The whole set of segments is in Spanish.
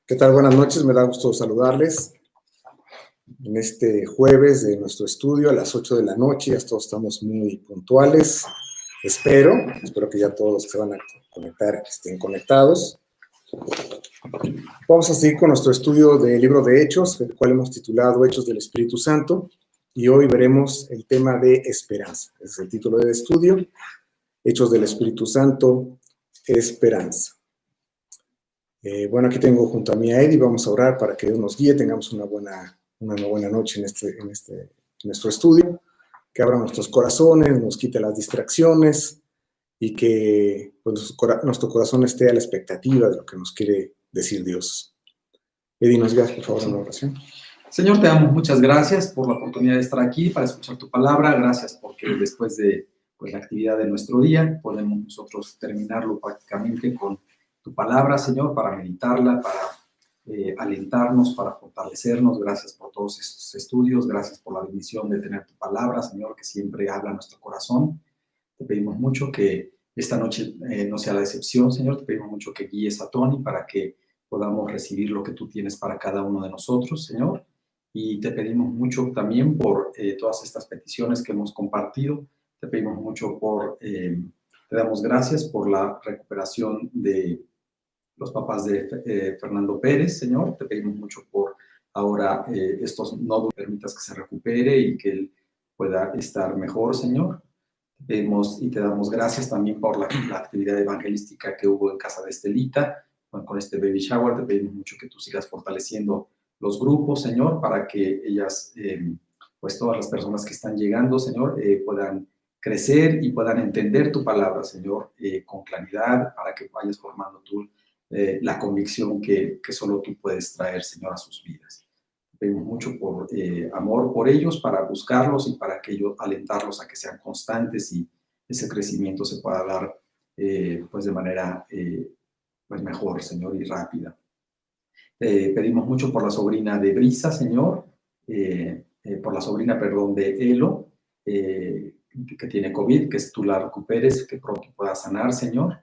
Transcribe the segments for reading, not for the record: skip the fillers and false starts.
¿Qué tal? Buenas noches, me da gusto saludarles en este jueves de nuestro estudio a las 8 de la noche. Ya todos estamos muy puntuales. Espero que ya todos los que se van a conectar estén conectados. Vamos a seguir con nuestro estudio del libro de Hechos, el cual hemos titulado Hechos del Espíritu Santo, y hoy veremos el tema de esperanza. Ese es el título del estudio, Hechos del Espíritu Santo, esperanza. Bueno, aquí tengo junto a mí a Eddie, vamos a orar para que Dios nos guíe, tengamos una buena noche en nuestro estudio, que abra nuestros corazones, nos quite las distracciones y que pues, nuestro corazón esté a la expectativa de lo que nos quiere decir Dios. Eddie, nos guías por favor en la oración. Señor, te damos muchas gracias por la oportunidad de estar aquí para escuchar tu palabra. Gracias porque después de la actividad de nuestro día podemos nosotros terminarlo prácticamente con tu palabra, Señor, para meditarla, para alentarnos, para fortalecernos. Gracias por todos estos estudios, gracias por la bendición de tener tu palabra, Señor, que siempre habla a nuestro corazón. Te pedimos mucho que esta noche no sea la excepción, Señor. Te pedimos mucho que guíes a Tony para que podamos recibir lo que tú tienes para cada uno de nosotros, Señor. Y te pedimos mucho también por todas estas peticiones que hemos compartido. Te pedimos mucho te damos gracias por la recuperación de los papás de Fernando Pérez, Señor. Te pedimos mucho por ahora estos nódulos, permitas que se recupere y que él pueda estar mejor, Señor. Te pedimos y te damos gracias también por la actividad evangelística que hubo en casa de Estelita, con este baby shower. Te pedimos mucho que tú sigas fortaleciendo los grupos, Señor, para que ellas, pues todas las personas que están llegando, Señor, puedan crecer y puedan entender tu palabra, Señor, con claridad, para que vayas formando tú la convicción que solo tú puedes traer, Señor, a sus vidas. Te pedimos mucho por amor por ellos, para buscarlos y para que ellos alentarlos a que sean constantes y ese crecimiento se pueda dar pues de manera pues mejor, Señor, y rápida. Pedimos mucho por la sobrina de Brisa, Señor, por la sobrina, perdón, de Elo, que tiene COVID, que tú la recuperes, que pronto pueda sanar, Señor.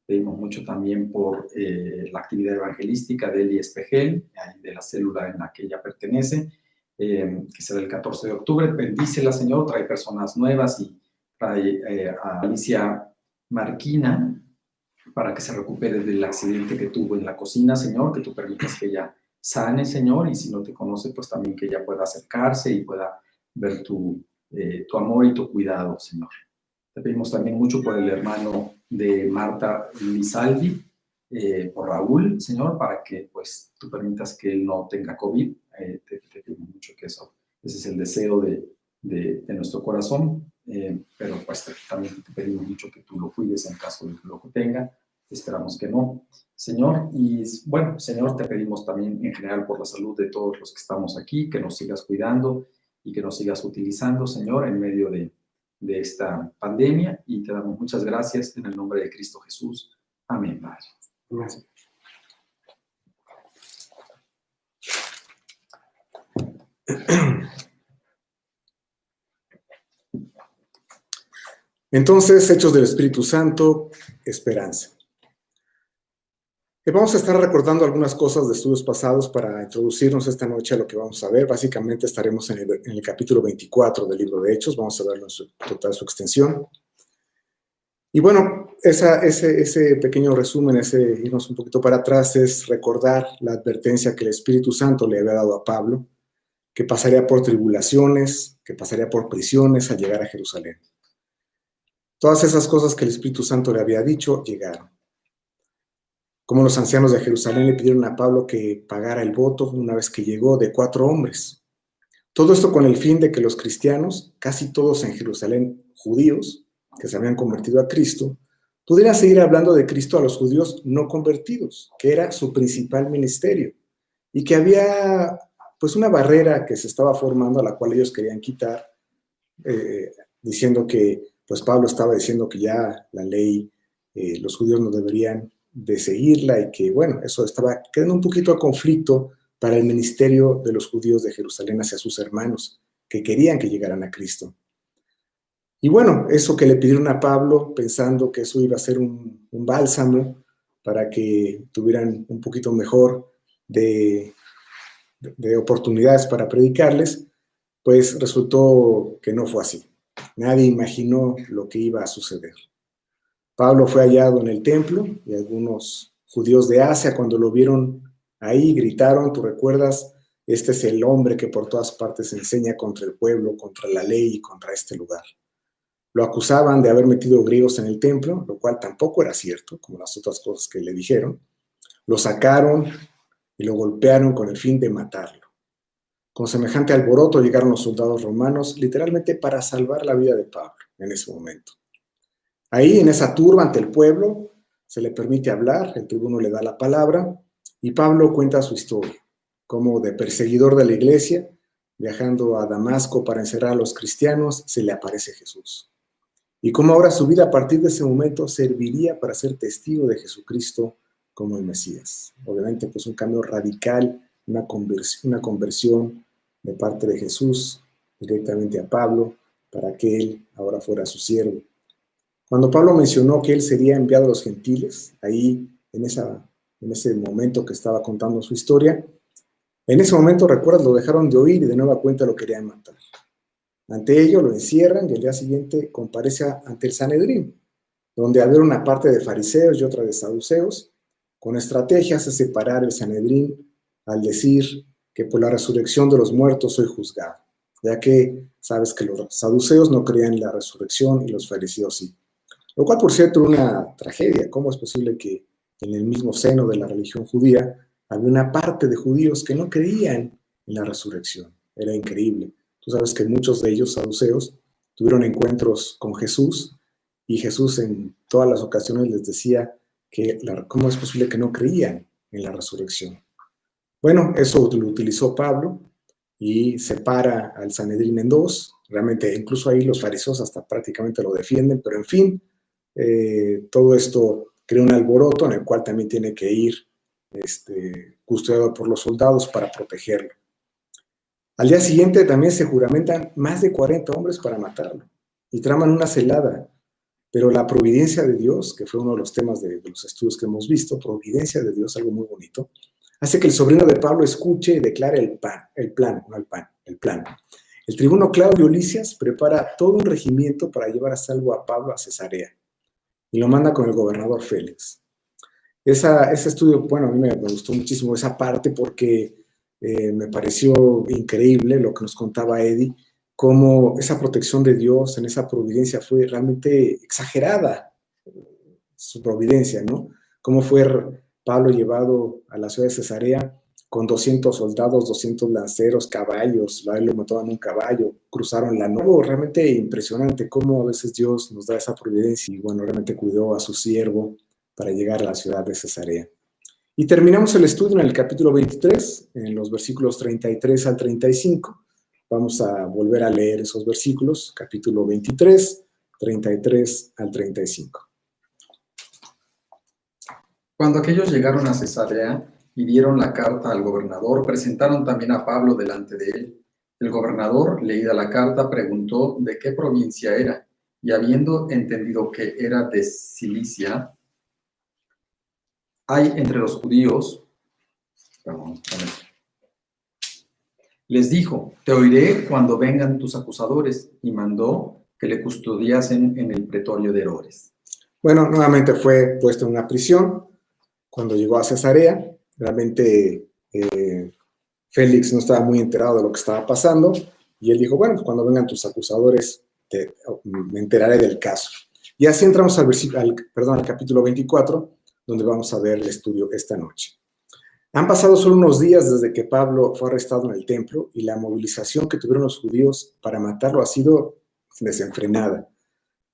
Pedimos mucho también por la actividad evangelística de Eli Espejel, de la célula en la que ella pertenece, que será el 14 de octubre. Bendícela, Señor, trae personas nuevas y trae a Alicia Marquina, para que se recupere del accidente que tuvo en la cocina, Señor, que tú permitas que ella sane, Señor, y si no te conoce, pues también que ella pueda acercarse y pueda ver tu amor y tu cuidado, Señor. Te pedimos también mucho por el hermano de Marta Lizaldi, por Raúl, Señor, para que pues tú permitas que él no tenga COVID. Te pedimos mucho que ese es el deseo de nuestro corazón, pero pues también te pedimos mucho que tú lo cuides en caso de que lo tenga. Esperamos que no, Señor. Y bueno, Señor, te pedimos también en general por la salud de todos los que estamos aquí, que nos sigas cuidando y que nos sigas utilizando, Señor, en medio de esta pandemia, y te damos muchas gracias en el nombre de Cristo Jesús. Amén, Padre. Gracias. Entonces, Hechos del Espíritu Santo, esperanza. Vamos a estar recordando algunas cosas de estudios pasados para introducirnos esta noche a lo que vamos a ver. Básicamente estaremos en el capítulo 24 del libro de Hechos, vamos a verlo en toda su extensión. Y bueno, ese pequeño resumen, irnos un poquito para atrás, es recordar la advertencia que el Espíritu Santo le había dado a Pablo, que pasaría por tribulaciones, que pasaría por prisiones al llegar a Jerusalén. Todas esas cosas que el Espíritu Santo le había dicho llegaron. Como los ancianos de Jerusalén le pidieron a Pablo que pagara el voto una vez que llegó de 4 hombres. Todo esto con el fin de que los cristianos, casi todos en Jerusalén judíos, que se habían convertido a Cristo, pudieran seguir hablando de Cristo a los judíos no convertidos, que era su principal ministerio, y que había pues una barrera que se estaba formando a la cual ellos querían quitar, diciendo que pues Pablo estaba diciendo que ya la ley, los judíos no deberían de seguirla, y que bueno, eso estaba quedando un poquito a conflicto para el ministerio de los judíos de Jerusalén hacia sus hermanos, que querían que llegaran a Cristo. Y bueno, eso que le pidieron a Pablo, pensando que eso iba a ser un bálsamo para que tuvieran un poquito mejor de oportunidades para predicarles, pues resultó que no fue así. Nadie imaginó lo que iba a suceder. Pablo fue hallado en el templo y algunos judíos de Asia, cuando lo vieron ahí, gritaron, ¿tú recuerdas? Este es el hombre que por todas partes enseña contra el pueblo, contra la ley y contra este lugar. Lo acusaban de haber metido griegos en el templo, lo cual tampoco era cierto, como las otras cosas que le dijeron. Lo sacaron y lo golpearon con el fin de matarlo. Con semejante alboroto llegaron los soldados romanos, literalmente para salvar la vida de Pablo en ese momento. Ahí, en esa turba ante el pueblo, se le permite hablar, el tribuno le da la palabra y Pablo cuenta su historia, como de perseguidor de la iglesia, viajando a Damasco para encerrar a los cristianos, se le aparece Jesús. Y cómo ahora su vida a partir de ese momento serviría para ser testigo de Jesucristo como el Mesías. Obviamente, pues un cambio radical, una conversión de parte de Jesús directamente a Pablo para que él ahora fuera su siervo. Cuando Pablo mencionó que él sería enviado a los gentiles, ahí en ese momento que estaba contando su historia, en ese momento, recuerdas, lo dejaron de oír y de nueva cuenta lo querían matar. Ante ello lo encierran y al día siguiente comparece ante el Sanedrín, donde había una parte de fariseos y otra de saduceos. Con estrategia hace separar el Sanedrín al decir que por la resurrección de los muertos soy juzgado, ya que sabes que los saduceos no creían en la resurrección y los fariseos sí. Lo cual, por cierto, era una tragedia. ¿Cómo es posible que en el mismo seno de la religión judía había una parte de judíos que no creían en la resurrección? Era increíble. Tú sabes que muchos de ellos, saduceos, tuvieron encuentros con Jesús y Jesús en todas las ocasiones les decía que cómo es posible que no creían en la resurrección. Bueno, eso lo utilizó Pablo y separa al Sanedrín en dos. Realmente, incluso ahí los fariseos hasta prácticamente lo defienden, pero en fin, todo esto crea un alboroto en el cual también tiene que ir custodiado por los soldados para protegerlo. Al día siguiente también se juramentan más de 40 hombres para matarlo y traman una celada, pero la providencia de Dios, que fue uno de los temas de los estudios que hemos visto, providencia de Dios, algo muy bonito, hace que el sobrino de Pablo escuche y declare el plan. El tribuno Claudio Lisias prepara todo un regimiento para llevar a salvo a Pablo a Cesarea y lo manda con el gobernador Félix. Ese estudio, bueno, a mí me gustó muchísimo esa parte porque me pareció increíble lo que nos contaba Eddie, cómo esa protección de Dios en esa providencia fue realmente exagerada, su providencia, ¿no? Cómo fue Pablo llevado a la ciudad de Cesarea con 200 soldados, 200 lanceros, caballos, lo mataban en un caballo, cruzaron la noche. Realmente impresionante cómo a veces Dios nos da esa providencia y bueno, realmente cuidó a su siervo para llegar a la ciudad de Cesarea. Y terminamos el estudio en el capítulo 23, en los versículos 33 al 35. Vamos a volver a leer esos versículos, capítulo 23, 33 al 35. Cuando aquellos llegaron a Cesarea y dieron la carta al gobernador, presentaron también a Pablo delante de él. El gobernador, leída la carta, preguntó de qué provincia era, y habiendo entendido que era de Cilicia, hay entre los judíos, les dijo, te oiré cuando vengan tus acusadores, y mandó que le custodiasen en el pretorio de Herodes. Bueno, nuevamente fue puesto en una prisión. Cuando llegó a Cesarea, realmente Félix no estaba muy enterado de lo que estaba pasando, y él dijo, bueno, pues cuando vengan tus acusadores, me enteraré del caso. Y así entramos al capítulo 24, donde vamos a ver el estudio esta noche. Han pasado solo unos días desde que Pablo fue arrestado en el templo y la movilización que tuvieron los judíos para matarlo ha sido desenfrenada.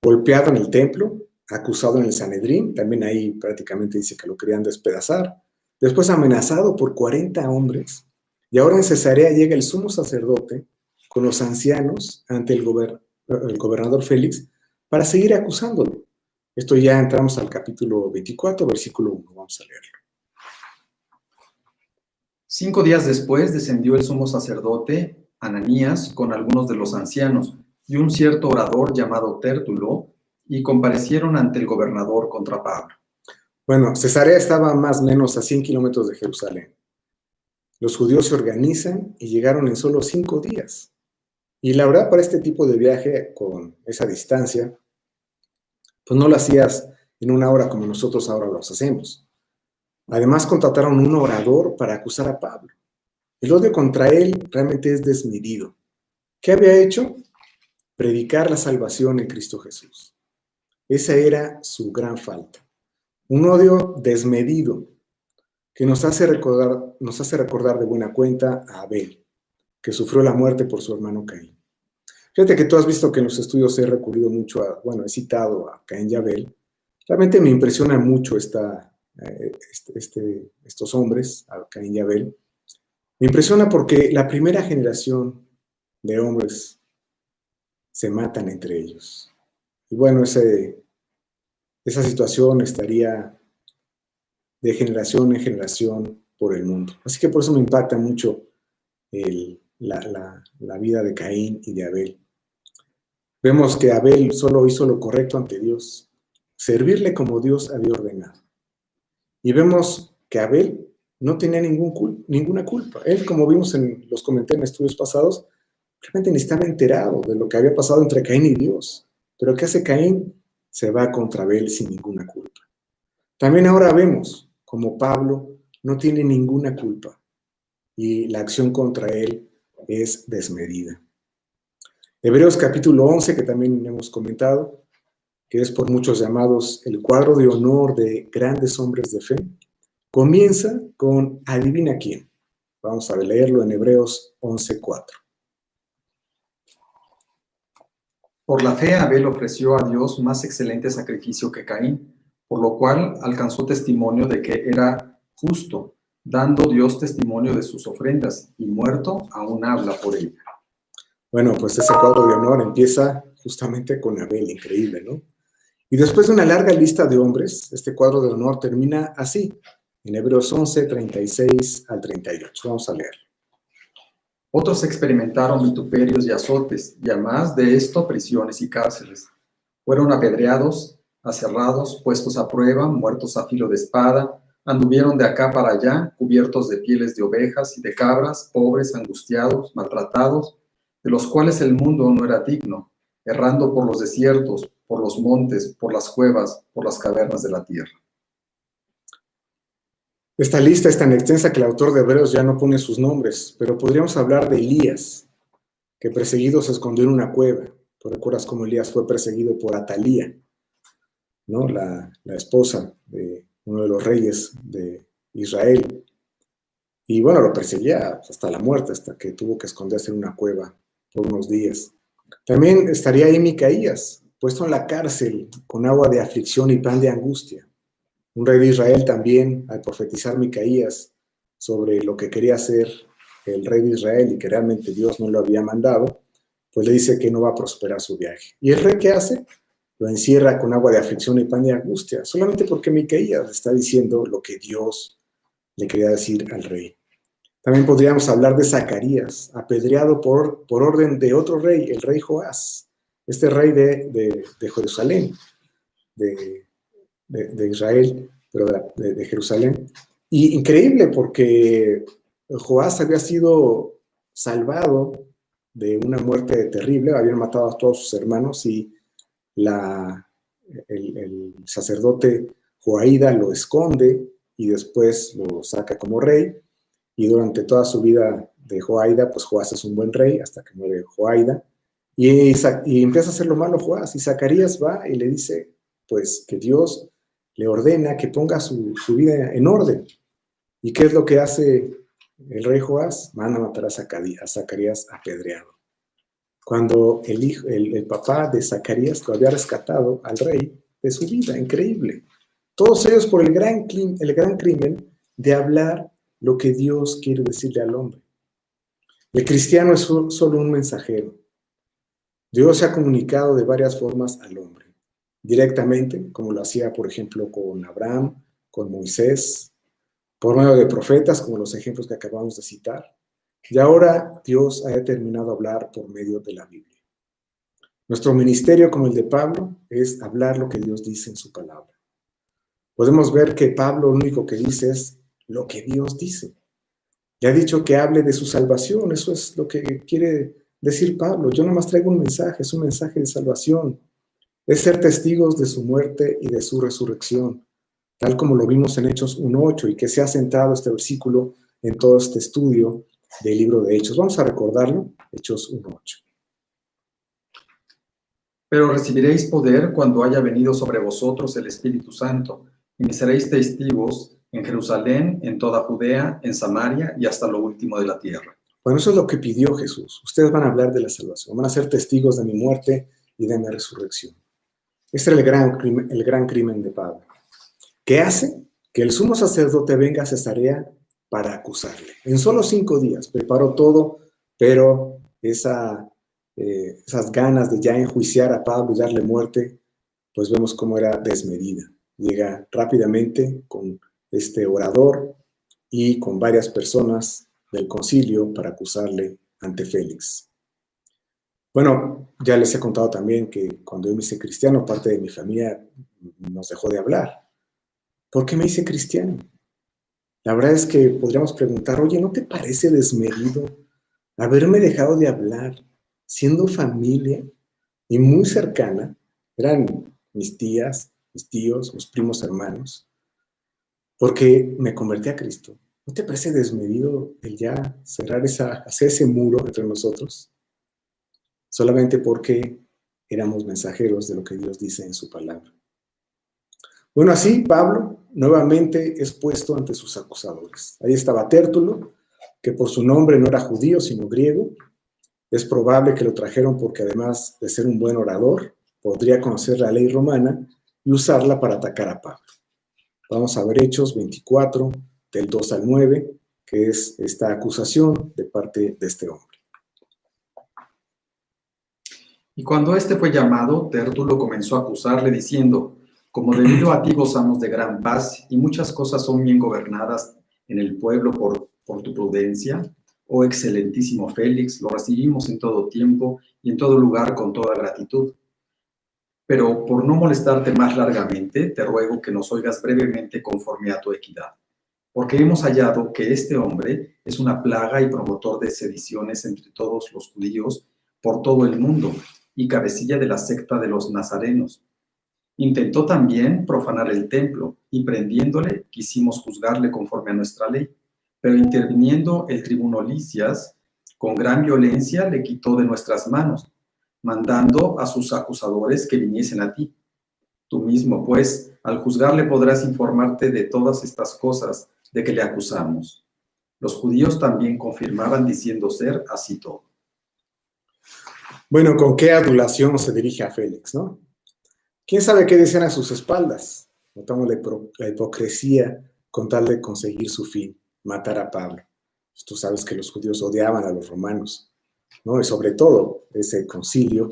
Golpeado en el templo, acusado en el Sanedrín, también ahí prácticamente dice que lo querían despedazar, después amenazado por 40 hombres, y ahora en Cesarea llega el sumo sacerdote con los ancianos ante el gobernador Félix para seguir acusándolo. Esto ya entramos al capítulo 24, versículo 1, vamos a leerlo. 5 días después descendió el sumo sacerdote Ananías con algunos de los ancianos y un cierto orador llamado Tértulo, y comparecieron ante el gobernador contra Pablo. Bueno, Cesarea estaba más o menos a 100 kilómetros de Jerusalén. Los judíos se organizan y llegaron en solo 5 días. Y la verdad, para este tipo de viaje con esa distancia, pues no lo hacías en una hora como nosotros ahora los hacemos. Además, contrataron un orador para acusar a Pablo. El odio contra él realmente es desmedido. ¿Qué había hecho? Predicar la salvación en Cristo Jesús. Esa era su gran falta. Un odio desmedido que nos hace recordar de buena cuenta a Abel, que sufrió la muerte por su hermano Caín. Fíjate que tú has visto que en los estudios he recurrido mucho he citado a Caín y Abel. Realmente me impresiona mucho estos hombres, a Caín y Abel. Me impresiona porque la primera generación de hombres se matan entre ellos. Y bueno, esa situación estaría de generación en generación por el mundo. Así que por eso me impacta mucho la vida de Caín y de Abel. Vemos que Abel solo hizo lo correcto ante Dios, servirle como Dios había ordenado. Y vemos que Abel no tenía ninguna culpa. Él, como vimos los comenté en estudios pasados, realmente ni estaba enterado de lo que había pasado entre Caín y Dios. Pero ¿qué hace Caín? Se va contra Abel sin ninguna culpa. También ahora vemos como Pablo no tiene ninguna culpa y la acción contra él es desmedida. Hebreos capítulo 11, que también hemos comentado, que es por muchos llamados el cuadro de honor de grandes hombres de fe, comienza con adivina quién. Vamos a leerlo en Hebreos 11:4. Por la fe Abel ofreció a Dios más excelente sacrificio que Caín, por lo cual alcanzó testimonio de que era justo, dando Dios testimonio de sus ofrendas, y muerto aún habla por ella. Bueno, pues ese cuadro de honor empieza justamente con Abel, increíble, ¿no? Y después de una larga lista de hombres, este cuadro de honor termina así, en Hebreos 11, 36 al 38. Vamos a leerlo. Otros experimentaron vituperios y azotes, y además de esto prisiones y cárceles. Fueron apedreados, aserrados, puestos a prueba, muertos a filo de espada, anduvieron de acá para allá, cubiertos de pieles de ovejas y de cabras, pobres, angustiados, maltratados, de los cuales el mundo no era digno, errando por los desiertos, por los montes, por las cuevas, por las cavernas de la tierra. Esta lista es tan extensa que el autor de Hebreos ya no pone sus nombres, pero podríamos hablar de Elías, que perseguido se escondió en una cueva. ¿Tú recuerdas cómo Elías fue perseguido por Atalía, ¿no? la esposa de uno de los reyes de Israel? Y bueno, lo perseguía hasta la muerte, hasta que tuvo que esconderse en una cueva por unos días. También estaría ahí Micaías, puesto en la cárcel con agua de aflicción y pan de angustia. Un rey de Israel también, al profetizar Micaías sobre lo que quería hacer el rey de Israel y que realmente Dios no lo había mandado, pues le dice que no va a prosperar su viaje. ¿Y el rey qué hace? Lo encierra con agua de aflicción y pan de angustia, solamente porque Micaías está diciendo lo que Dios le quería decir al rey. También podríamos hablar de Zacarías, apedreado por orden de otro rey, el rey Joás, este rey de Jerusalén, de Israel, pero de Jerusalén. Y increíble porque Joás había sido salvado de una muerte terrible, habían matado a todos sus hermanos y el sacerdote Joaída lo esconde y después lo saca como rey. Y durante toda su vida de Joaída, pues Joás es un buen rey hasta que muere Joaída. Y empieza a hacer lo malo Joás. Y Zacarías va y le dice, pues, que Dios le ordena que ponga su vida en orden. ¿Y qué es lo que hace el rey Joás? Van a matar a Zacarías apedreado. Cuando el papá de Zacarías lo había rescatado al rey de su vida. Increíble. Todos ellos por el gran crimen de hablar lo que Dios quiere decirle al hombre. El cristiano es solo un mensajero. Dios se ha comunicado de varias formas al hombre. Directamente, como lo hacía, por ejemplo, con Abraham, con Moisés, por medio de profetas, como los ejemplos que acabamos de citar. Y ahora Dios ha determinado hablar por medio de la Biblia. Nuestro ministerio, como el de Pablo, es hablar lo que Dios dice en su palabra. Podemos ver que Pablo lo único que dice es lo que Dios dice. Le ha dicho que hable de su salvación. Eso es lo que quiere decir Pablo. Yo nomás traigo un mensaje, es un mensaje de salvación. Es ser testigos de su muerte y de su resurrección, tal como lo vimos en Hechos 1:8 y que se ha centrado este versículo en todo este estudio del libro de Hechos. Vamos a recordarlo, Hechos 1:8. Pero recibiréis poder cuando haya venido sobre vosotros el Espíritu Santo, y me seréis testigos en Jerusalén, en toda Judea, en Samaria y hasta lo último de la tierra. Bueno, eso es lo que pidió Jesús. Ustedes van a hablar de la salvación, van a ser testigos de mi muerte y de mi resurrección. Ese era el gran crimen de Pablo. ¿Qué hace? Que el sumo sacerdote venga a Cesarea para acusarle. En solo 5 días preparó todo, pero esas ganas de ya enjuiciar a Pablo y darle muerte, pues vemos cómo era desmedida. Llega rápidamente con este orador y con varias personas del concilio para acusarle ante Félix. Bueno, ya les he contado también que cuando yo me hice cristiano, parte de mi familia nos dejó de hablar. ¿Por qué me hice cristiano? La verdad es que podríamos preguntar, oye, ¿no te parece desmedido haberme dejado de hablar siendo familia y muy cercana? Eran mis tías, mis tíos, mis primos hermanos, porque me convertí a Cristo. ¿No te parece desmedido el ya hacer ese muro entre nosotros? Solamente porque éramos mensajeros de lo que Dios dice en su palabra. Bueno, así Pablo nuevamente es puesto ante sus acusadores. Ahí estaba Tértulo, que por su nombre no era judío, sino griego. Es probable que lo trajeron porque además de ser un buen orador, podría conocer la ley romana y usarla para atacar a Pablo. Vamos a ver Hechos 24, del 2 al 9, que es esta acusación de parte de este hombre. Y cuando éste fue llamado, Tértulo comenzó a acusarle diciendo: como debido a ti gozamos de gran paz y muchas cosas son bien gobernadas en el pueblo por tu prudencia, oh excelentísimo Félix, lo recibimos en todo tiempo y en todo lugar con toda gratitud. Pero por no molestarte más largamente, te ruego que nos oigas brevemente conforme a tu equidad, porque hemos hallado que este hombre es una plaga y promotor de sediciones entre todos los judíos por todo el mundo y cabecilla de la secta de los nazarenos. Intentó también profanar el templo y prendiéndole quisimos juzgarle conforme a nuestra ley, pero interviniendo el tribuno Lisias, con gran violencia le quitó de nuestras manos, mandando a sus acusadores que viniesen a ti. Tú mismo, pues, al juzgarle podrás informarte de todas estas cosas de que le acusamos. Los judíos también confirmaban diciendo ser así todo. Bueno, ¿con qué adulación se dirige a Félix, no? ¿Quién sabe qué decían a sus espaldas? Notamos la hipocresía con tal de conseguir su fin, matar a Pablo. Pues tú sabes que los judíos odiaban a los romanos, ¿no? Y sobre todo ese concilio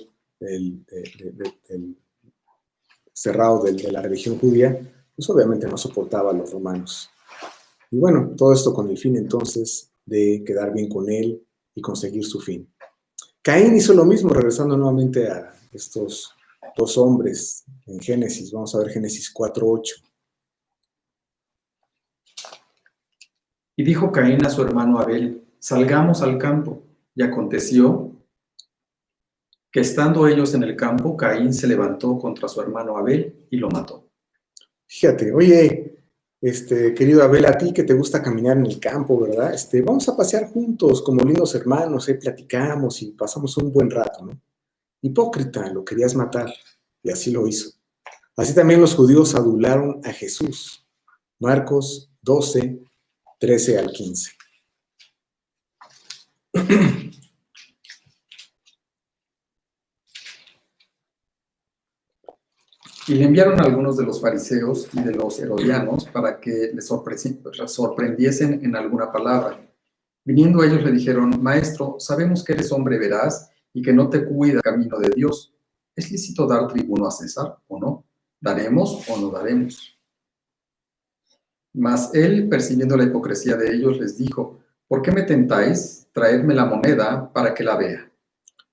cerrado de la religión judía, pues obviamente no soportaba a los romanos. Y bueno, todo esto con el fin entonces de quedar bien con él y conseguir su fin. Caín hizo lo mismo, regresando nuevamente a estos 2 hombres en Génesis. Vamos a ver Génesis 4:8. Y dijo Caín a su hermano Abel: salgamos al campo. Y aconteció que estando ellos en el campo, Caín se levantó contra su hermano Abel y lo mató. Fíjate, oye, querido Abel, a ti que te gusta caminar en el campo, ¿verdad? Vamos a pasear juntos como lindos hermanos, platicamos y pasamos un buen rato, ¿no? Hipócrita, lo querías matar, y así lo hizo. Así también los judíos adularon a Jesús. Marcos 12, 13 al 15. Y le enviaron a algunos de los fariseos y de los herodianos para que les sorprendiesen en alguna palabra. Viniendo ellos le dijeron: Maestro, sabemos que eres hombre veraz y que no te cuida el camino de Dios. ¿Es lícito dar tribuno a César o no? ¿Daremos o no daremos? Mas él, percibiendo la hipocresía de ellos, les dijo: ¿por qué me tentáis? Traedme la moneda para que la vea.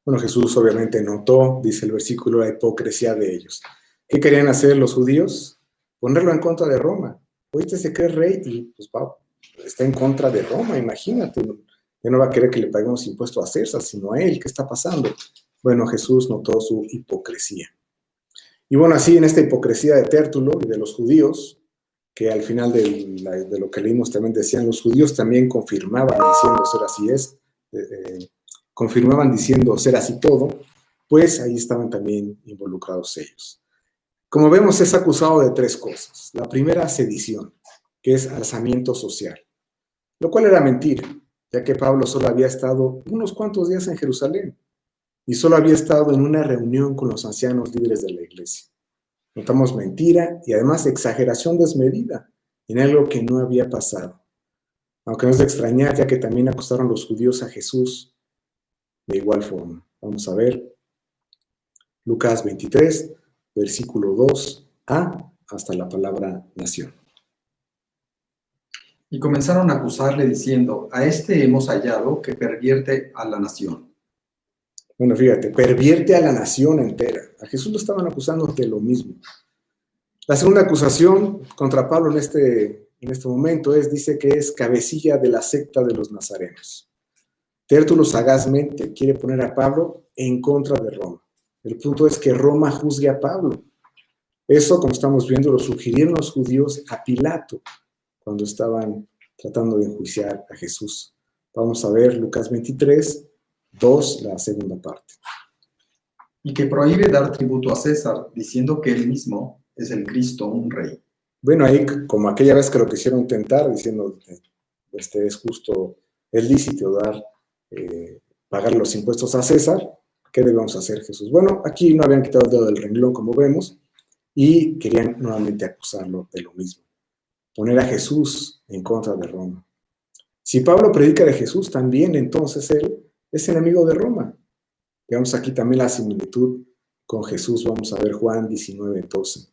Bueno, Jesús obviamente notó, dice el versículo, la hipocresía de ellos. ¿Qué querían hacer los judíos? Ponerlo en contra de Roma. Oíste, se cree rey y pues está en contra de Roma, imagínate. Ya no va a querer que le paguemos impuesto a César, sino a él. ¿Qué está pasando? Bueno, Jesús notó su hipocresía. Y bueno, así en esta hipocresía de Tértulo y de los judíos, que al final de lo que leímos también decían, los judíos también confirmaban diciendo ser así es, confirmaban diciendo ser así todo, pues ahí estaban también involucrados ellos. Como vemos, es acusado de tres cosas. La primera, sedición, que es alzamiento social, lo cual era mentira, ya que Pablo solo había estado unos cuantos días en Jerusalén y solo había estado en una reunión con los ancianos líderes de la iglesia. Notamos mentira y además exageración desmedida en algo que no había pasado. Aunque no es de extrañar, ya que también acusaron los judíos a Jesús de igual forma. Vamos a ver Lucas 23, versículo 2a hasta la palabra nación. Y comenzaron a acusarle diciendo, a este hemos hallado que pervierte a la nación. Bueno, fíjate, pervierte a la nación entera. A Jesús lo estaban acusando de lo mismo. La segunda acusación contra Pablo en este momento dice que es cabecilla de la secta de los nazarenos. Tértulo sagazmente quiere poner a Pablo en contra de Roma. El punto es que Roma juzgue a Pablo. Eso, como estamos viendo, lo sugirieron los judíos a Pilato cuando estaban tratando de enjuiciar a Jesús. Vamos a ver Lucas 23, 2, la segunda parte. Y que prohíbe dar tributo a César, diciendo que él mismo es el Cristo, un rey. Bueno, ahí como aquella vez que lo quisieron tentar, diciendo es justo, es lícito pagar los impuestos a César, ¿qué debemos hacer, Jesús? Bueno, aquí no habían quitado el dedo del renglón, como vemos, y querían nuevamente acusarlo de lo mismo, poner a Jesús en contra de Roma. Si Pablo predica de Jesús, también entonces él es enemigo de Roma. Veamos aquí también la similitud con Jesús. Vamos a ver Juan 19, 12.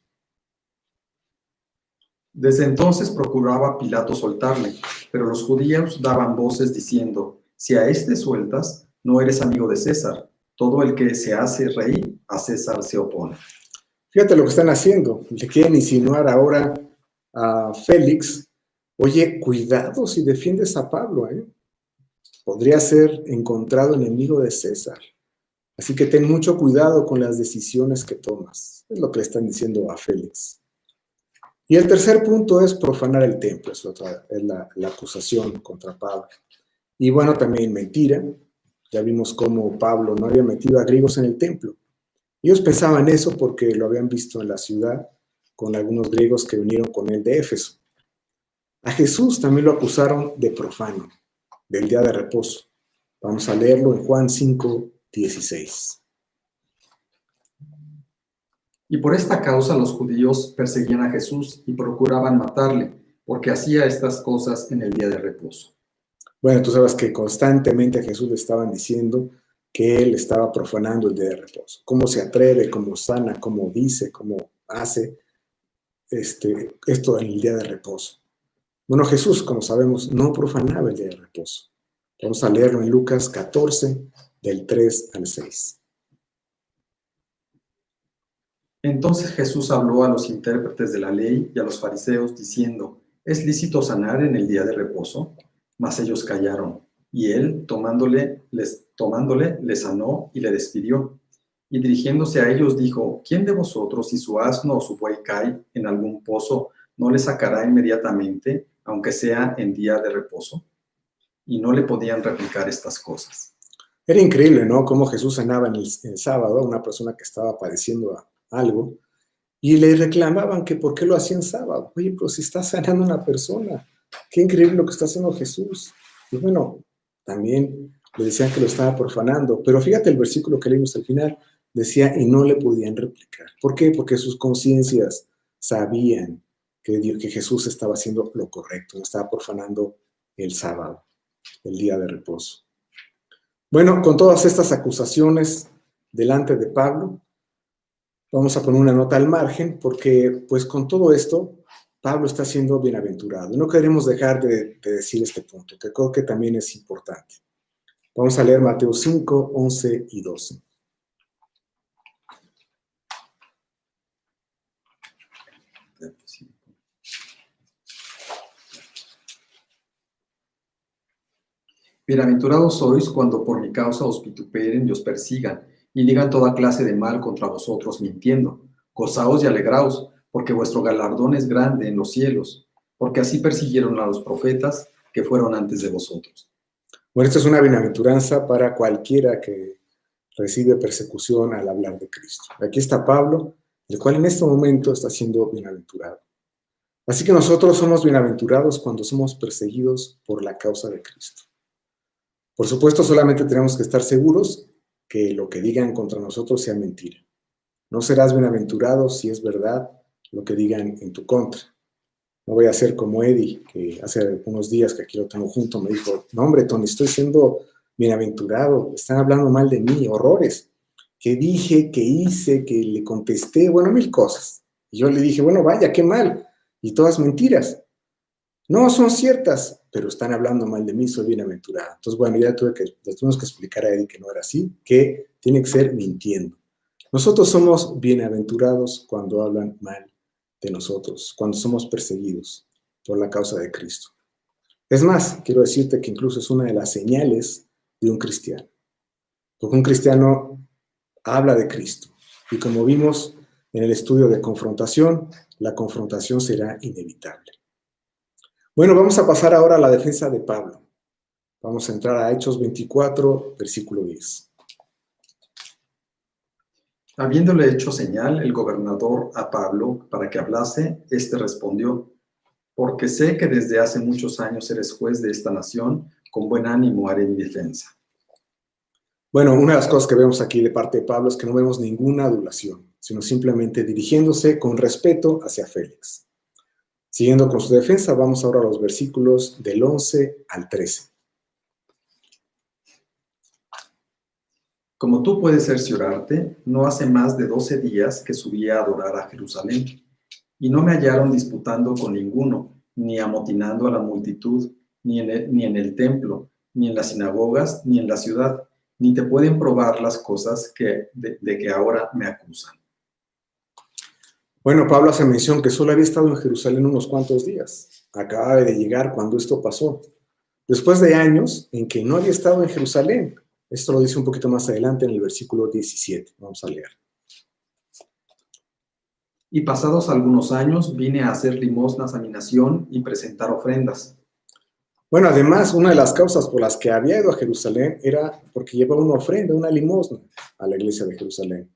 Desde entonces procuraba Pilato soltarle, pero los judíos daban voces diciendo, si a este sueltas, no eres amigo de César. Todo el que se hace rey, a César se opone. Fíjate lo que están haciendo. Le quieren insinuar ahora a Félix, oye, cuidado si defiendes a Pablo, ¿eh? Podría ser encontrado enemigo de César. Así que ten mucho cuidado con las decisiones que tomas. Es lo que le están diciendo a Félix. Y el tercer punto es profanar el templo, es la acusación contra Pablo. Y bueno, también mentira. Ya vimos cómo Pablo no había metido a griegos en el templo. Ellos pensaban eso porque lo habían visto en la ciudad con algunos griegos que vinieron con él de Éfeso. A Jesús también lo acusaron de profano, del día de reposo. Vamos a leerlo en Juan 5, 16. Y por esta causa los judíos perseguían a Jesús y procuraban matarle, porque hacía estas cosas en el día de reposo. Bueno, tú sabes que constantemente a Jesús le estaban diciendo que él estaba profanando el día de reposo. Cómo se atreve, cómo sana, cómo dice, cómo hace esto en el día de reposo. Bueno, Jesús, como sabemos, no profanaba el día de reposo. Vamos a leerlo en Lucas 14, del 3 al 6. Entonces Jesús habló a los intérpretes de la ley y a los fariseos diciendo, ¿es lícito sanar en el día de reposo? Mas ellos callaron, y él, tomándole, le sanó y le despidió. Y dirigiéndose a ellos dijo, ¿quién de vosotros, si su asno o su buey cae en algún pozo, no le sacará inmediatamente, aunque sea en día de reposo? Y no le podían replicar estas cosas. Era increíble, ¿no? Cómo Jesús sanaba en el sábado a una persona que estaba padeciendo algo y le reclamaban que por qué lo hacía en sábado. Oye, pero si está sanando a una persona, qué increíble lo que está haciendo Jesús. Y bueno, también le decían que lo estaba profanando, pero fíjate el versículo que leímos al final, decía, y no le podían replicar. ¿Por qué? Porque sus conciencias sabían que Jesús estaba haciendo lo correcto, no estaba profanando el sábado, el día de reposo. Bueno, con todas estas acusaciones delante de Pablo, vamos a poner una nota al margen, porque pues con todo esto, Pablo está siendo bienaventurado. No queremos dejar de decir este punto, que creo que también es importante. Vamos a leer Mateo 5, 11 y 12. Bienaventurados sois cuando por mi causa os vituperen y os persigan, y digan toda clase de mal contra vosotros mintiendo. Gozaos y alegraos, porque vuestro galardón es grande en los cielos, porque así persiguieron a los profetas que fueron antes de vosotros. Bueno, esta es una bienaventuranza para cualquiera que recibe persecución al hablar de Cristo. Aquí está Pablo, el cual en este momento está siendo bienaventurado. Así que nosotros somos bienaventurados cuando somos perseguidos por la causa de Cristo. Por supuesto, solamente tenemos que estar seguros que lo que digan contra nosotros sea mentira. No serás bienaventurado si es verdad lo que digan en tu contra. No voy a ser como Eddie, que hace unos días que aquí lo tengo junto, me dijo, no hombre, Tony, estoy siendo bienaventurado, están hablando mal de mí, horrores, que dije, que hice, que le contesté, bueno, 1000 cosas. Y yo le dije, bueno, vaya, qué mal, y todas mentiras. No, son ciertas, pero están hablando mal de mí, soy bienaventurado. Entonces, bueno, le tuvimos que explicar a Eddie que no era así, que tiene que ser mintiendo. Nosotros somos bienaventurados cuando hablan mal de nosotros, cuando somos perseguidos por la causa de Cristo. Es más, quiero decirte que incluso es una de las señales de un cristiano. Porque un cristiano habla de Cristo. Y como vimos en el estudio de confrontación, la confrontación será inevitable. Bueno, vamos a pasar ahora a la defensa de Pablo. Vamos a entrar a Hechos 24, versículo 10. Habiéndole hecho señal el gobernador a Pablo para que hablase, éste respondió, porque sé que desde hace muchos años eres juez de esta nación, con buen ánimo haré mi defensa. Bueno, una de las cosas que vemos aquí de parte de Pablo es que no vemos ninguna adulación, sino simplemente dirigiéndose con respeto hacia Félix. Siguiendo con su defensa, vamos ahora a los versículos del 11 al 13. Como tú puedes cerciorarte, no hace más de 12 días que subí a adorar a Jerusalén, y no me hallaron disputando con ninguno, ni amotinando a la multitud, ni en el templo, ni en las sinagogas, ni en la ciudad, ni te pueden probar las cosas de que ahora me acusan. Bueno, Pablo hace mención que solo había estado en Jerusalén unos cuantos días. Acababa de llegar cuando esto pasó. Después de años en que no había estado en Jerusalén. Esto lo dice un poquito más adelante en el versículo 17. Vamos a leer. Y pasados algunos años vine a hacer limosnas a mi nación y presentar ofrendas. Bueno, además, una de las causas por las que había ido a Jerusalén era porque llevaba una ofrenda, una limosna a la iglesia de Jerusalén.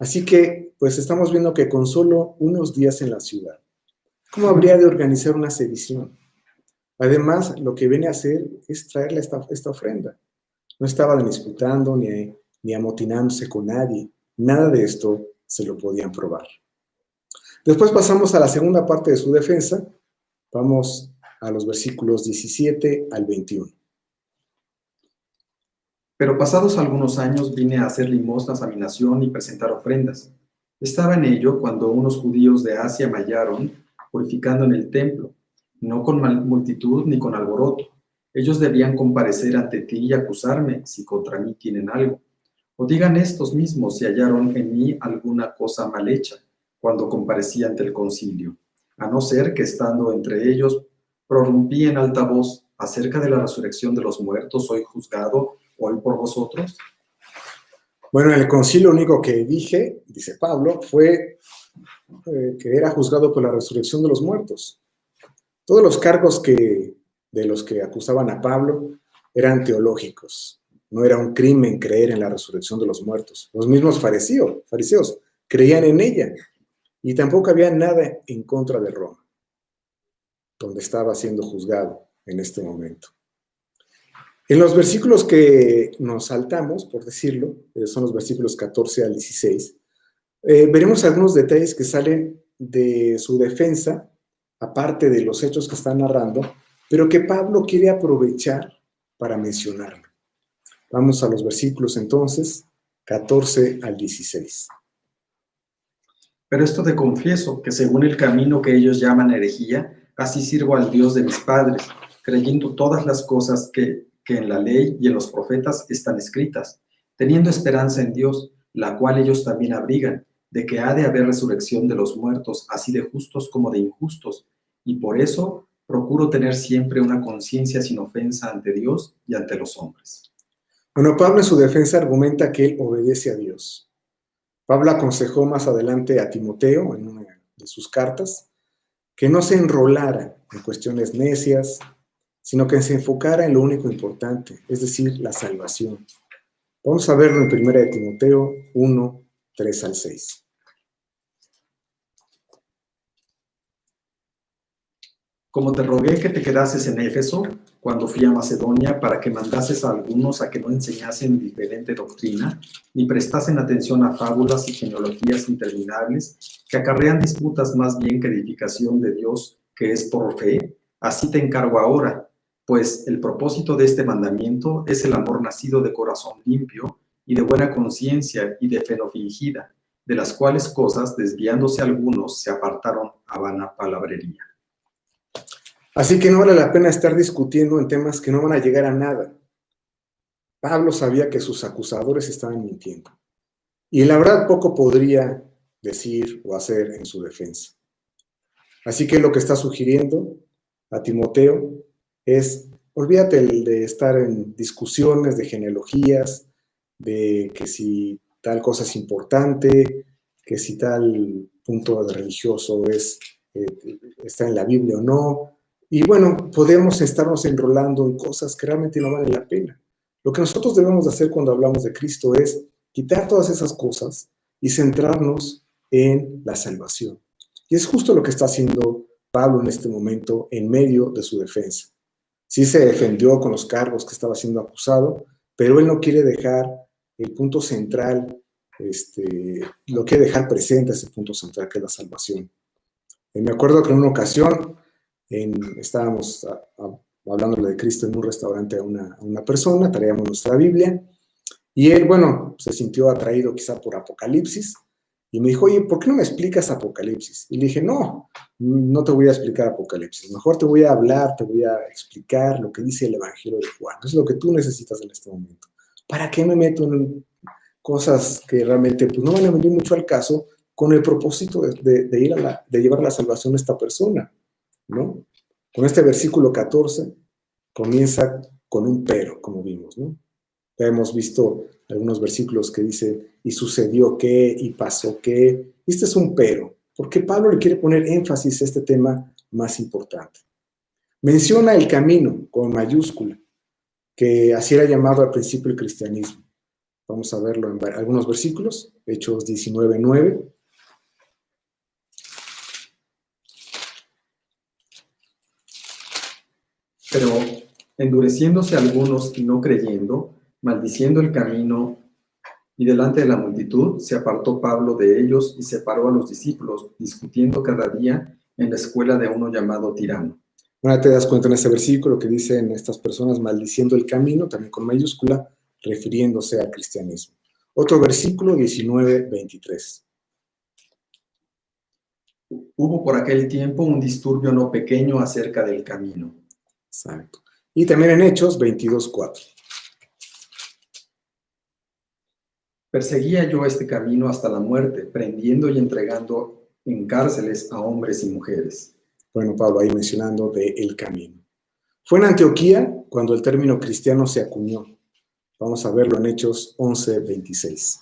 Así que, pues estamos viendo que con solo unos días en la ciudad, ¿cómo habría de organizar una sedición? Además, lo que viene a hacer es traerle esta ofrenda. No estaban disputando ni amotinándose con nadie. Nada de esto se lo podían probar. Después pasamos a la segunda parte de su defensa. Vamos a los versículos 17 al 21. Pero pasados algunos años vine a hacer limosnas a mi nación y presentar ofrendas. Estaba en ello cuando unos judíos de Asia me hallaron purificando en el templo, no con multitud ni con alboroto. Ellos debían comparecer ante ti y acusarme si contra mí tienen algo. O digan estos mismos si hallaron en mí alguna cosa mal hecha cuando comparecí ante el concilio, a no ser que estando entre ellos prorrumpí en alta voz acerca de la resurrección de los muertos, soy juzgado hoy por vosotros. Bueno, en el concilio único que dije, dice Pablo, fue que era juzgado por la resurrección de los muertos. Todos los cargos de los que acusaban a Pablo eran teológicos. No era un crimen creer en la resurrección de los muertos. Los mismos fariseos creían en ella. Y tampoco había nada en contra de Roma, donde estaba siendo juzgado en este momento. En los versículos que nos saltamos, por decirlo, son los versículos 14 al 16, veremos algunos detalles que salen de su defensa, aparte de los hechos que está narrando, pero que Pablo quiere aprovechar para mencionarlo. Vamos a los versículos entonces, 14 al 16. Pero esto te confieso, que según el camino que ellos llaman herejía, así sirvo al Dios de mis padres, creyendo todas las cosas que en la ley y en los profetas están escritas, teniendo esperanza en Dios, la cual ellos también abrigan, de que ha de haber resurrección de los muertos, así de justos como de injustos, y por eso procuro tener siempre una conciencia sin ofensa ante Dios y ante los hombres. Bueno, Pablo en su defensa argumenta que él obedece a Dios. Pablo aconsejó más adelante a Timoteo en una de sus cartas que no se enrolara en cuestiones necias, sino que se enfocara en lo único importante, es decir, la salvación. Vamos a verlo en 1 de Timoteo 1, 3 al 6. Como te rogué que te quedases en Éfeso cuando fui a Macedonia para que mandases a algunos a que no enseñasen diferente doctrina, ni prestasen atención a fábulas y genealogías interminables que acarrean disputas más bien que edificación de Dios, que es por fe, así te encargo ahora, pues el propósito de este mandamiento es el amor nacido de corazón limpio y de buena conciencia y de fe no fingida, de las cuales cosas, desviándose algunos, se apartaron a vana palabrería. Así que no vale la pena estar discutiendo en temas que no van a llegar a nada. Pablo sabía que sus acusadores estaban mintiendo. Y la verdad poco podría decir o hacer en su defensa. Así que lo que está sugiriendo a Timoteo es, olvídate de estar en discusiones de genealogías, de que si tal cosa es importante, que si tal punto religioso está en la Biblia o no. Y bueno, podemos estarnos enrolando en cosas que realmente no valen la pena. Lo que nosotros debemos de hacer cuando hablamos de Cristo es quitar todas esas cosas y centrarnos en la salvación. Y es justo lo que está haciendo Pablo en este momento en medio de su defensa. Sí se defendió con los cargos que estaba siendo acusado, pero él no quiere dejar el punto central, lo quiere dejar presente ese punto central que es la salvación. Me acuerdo que en una ocasión estábamos hablándole de Cristo en un restaurante a una persona, traíamos nuestra Biblia, y él, bueno, se sintió atraído quizá por Apocalipsis, y me dijo, oye, ¿por qué no me explicas Apocalipsis? Y le dije, no te voy a explicar Apocalipsis, mejor te voy a hablar, te voy a explicar lo que dice el Evangelio de Juan. Eso es lo que tú necesitas en este momento. ¿Para qué me meto en cosas que realmente pues, no van a venir mucho al caso con el propósito de llevar la salvación a esta persona? ¿No? Con este versículo 14 comienza con un pero, como vimos, ¿no? Ya hemos visto algunos versículos que dicen, y sucedió qué, y pasó qué. Este es un pero, porque Pablo le quiere poner énfasis a este tema más importante. Menciona el camino con mayúscula, que así era llamado al principio el cristianismo. Vamos a verlo en algunos versículos, Hechos 19:9. Pero endureciéndose algunos y no creyendo, maldiciendo el camino, y delante de la multitud, se apartó Pablo de ellos y separó a los discípulos, discutiendo cada día en la escuela de uno llamado Tirano. Bueno, te das cuenta en este versículo que dicen estas personas maldiciendo el camino, también con mayúscula, refiriéndose al cristianismo. Otro versículo, 19:23. Hubo por aquel tiempo un disturbio no pequeño acerca del camino. Exacto. Y también en Hechos 22:4. Perseguía yo este camino hasta la muerte, prendiendo y entregando en cárceles a hombres y mujeres. Bueno, Pablo ahí mencionando de el camino. Fue en Antioquía cuando el término cristiano se acuñó. Vamos a verlo en Hechos 11:26.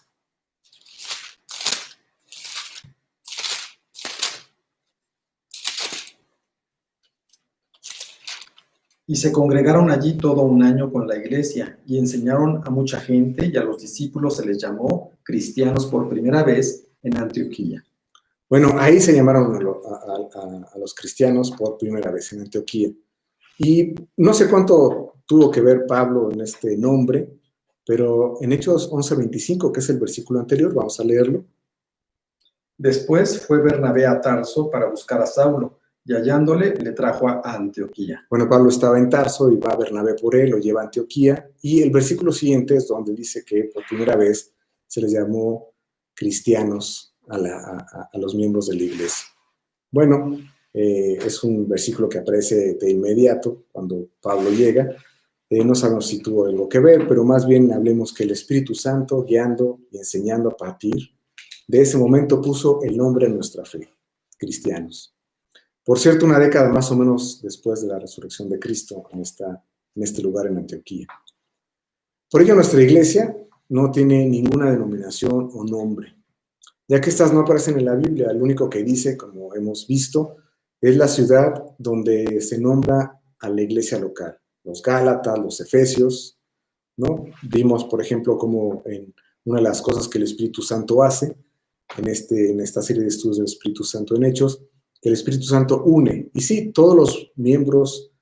Y se congregaron allí todo un año con la iglesia y enseñaron a mucha gente, y a los discípulos se les llamó cristianos por primera vez en Antioquía. Bueno, ahí se llamaron a los cristianos por primera vez en Antioquía. Y no sé cuánto tuvo que ver Pablo en este nombre, pero en Hechos 11:25, que es el versículo anterior, vamos a leerlo. Después fue Bernabé a Tarso para buscar a Saulo, y hallándole le trajo a Antioquía. Bueno, Pablo estaba en Tarso y va Bernabé por él, lo lleva a Antioquía, y el versículo siguiente es donde dice que por primera vez se les llamó cristianos a los miembros de la iglesia. Bueno, es un versículo que aparece de inmediato cuando Pablo llega. No sabemos si tuvo algo que ver, pero más bien hablemos que el Espíritu Santo, guiando y enseñando a partir de ese momento, puso el nombre en nuestra fe, cristianos. Por cierto, una década más o menos después de la resurrección de Cristo en este lugar en Antioquía. Por ello, nuestra iglesia no tiene ninguna denominación o nombre, ya que estas no aparecen en la Biblia. Lo único que dice, como hemos visto, es la ciudad donde se nombra a la iglesia local. Los Gálatas, los Efesios, ¿no? Vimos, por ejemplo, como en una de las cosas que el Espíritu Santo hace en esta serie de estudios del Espíritu Santo en Hechos, que el Espíritu Santo une. Y sí, todos los miembros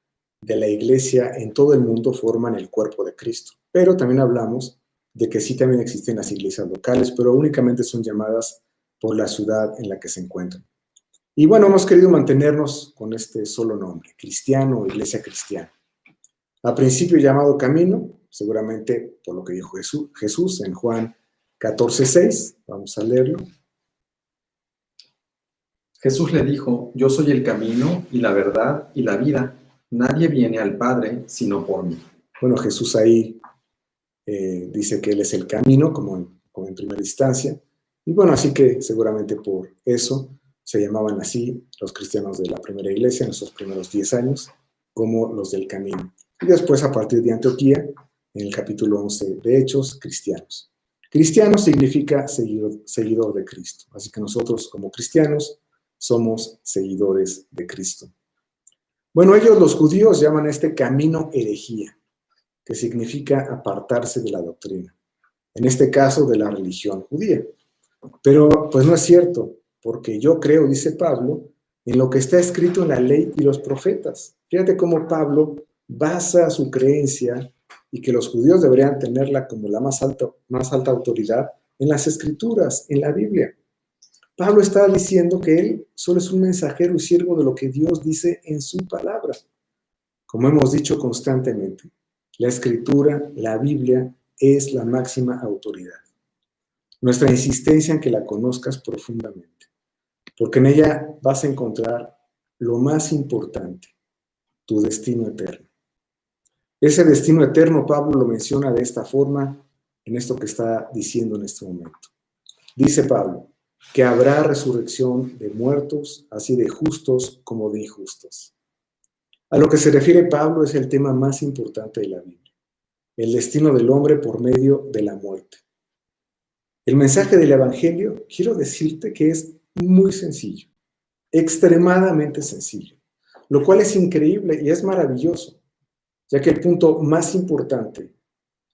de la iglesia en todo el mundo forman el cuerpo de Cristo. Pero también hablamos de que sí también existen las iglesias locales, pero únicamente son llamadas por la ciudad en la que se encuentran. Y bueno, hemos querido mantenernos con este solo nombre, cristiano o iglesia cristiana. Al principio llamado Camino, seguramente por lo que dijo Jesús en Juan 14:6, vamos a leerlo. Jesús le dijo: yo soy el camino y la verdad y la vida. Nadie viene al Padre sino por mí. Bueno, Jesús ahí dice que Él es el camino, como en primera instancia. Y bueno, así que seguramente por eso se llamaban así los cristianos de la primera iglesia en esos primeros 10 años, como los del camino. Y después, a partir de Antioquía, en el capítulo 11 de Hechos, cristianos. Cristiano significa seguidor de Cristo. Así que nosotros, como cristianos, somos seguidores de Cristo. Bueno, ellos, los judíos, llaman a este camino herejía, que significa apartarse de la doctrina. En este caso, de la religión judía. Pero, pues no es cierto, porque yo creo, dice Pablo, en lo que está escrito en la ley y los profetas. Fíjate cómo Pablo basa su creencia y que los judíos deberían tenerla como la más alta autoridad en las escrituras, en la Biblia. Pablo está diciendo que él solo es un mensajero y siervo de lo que Dios dice en su palabra. Como hemos dicho constantemente, la escritura, la Biblia, es la máxima autoridad. Nuestra insistencia en que la conozcas profundamente, porque en ella vas a encontrar lo más importante, tu destino eterno. Ese destino eterno, Pablo lo menciona de esta forma en esto que está diciendo en este momento. Dice Pablo que habrá resurrección de muertos, así de justos como de injustos. A lo que se refiere Pablo es el tema más importante de la Biblia, el destino del hombre por medio de la muerte. El mensaje del Evangelio, quiero decirte que es muy sencillo, extremadamente sencillo, lo cual es increíble y es maravilloso, ya que el punto más importante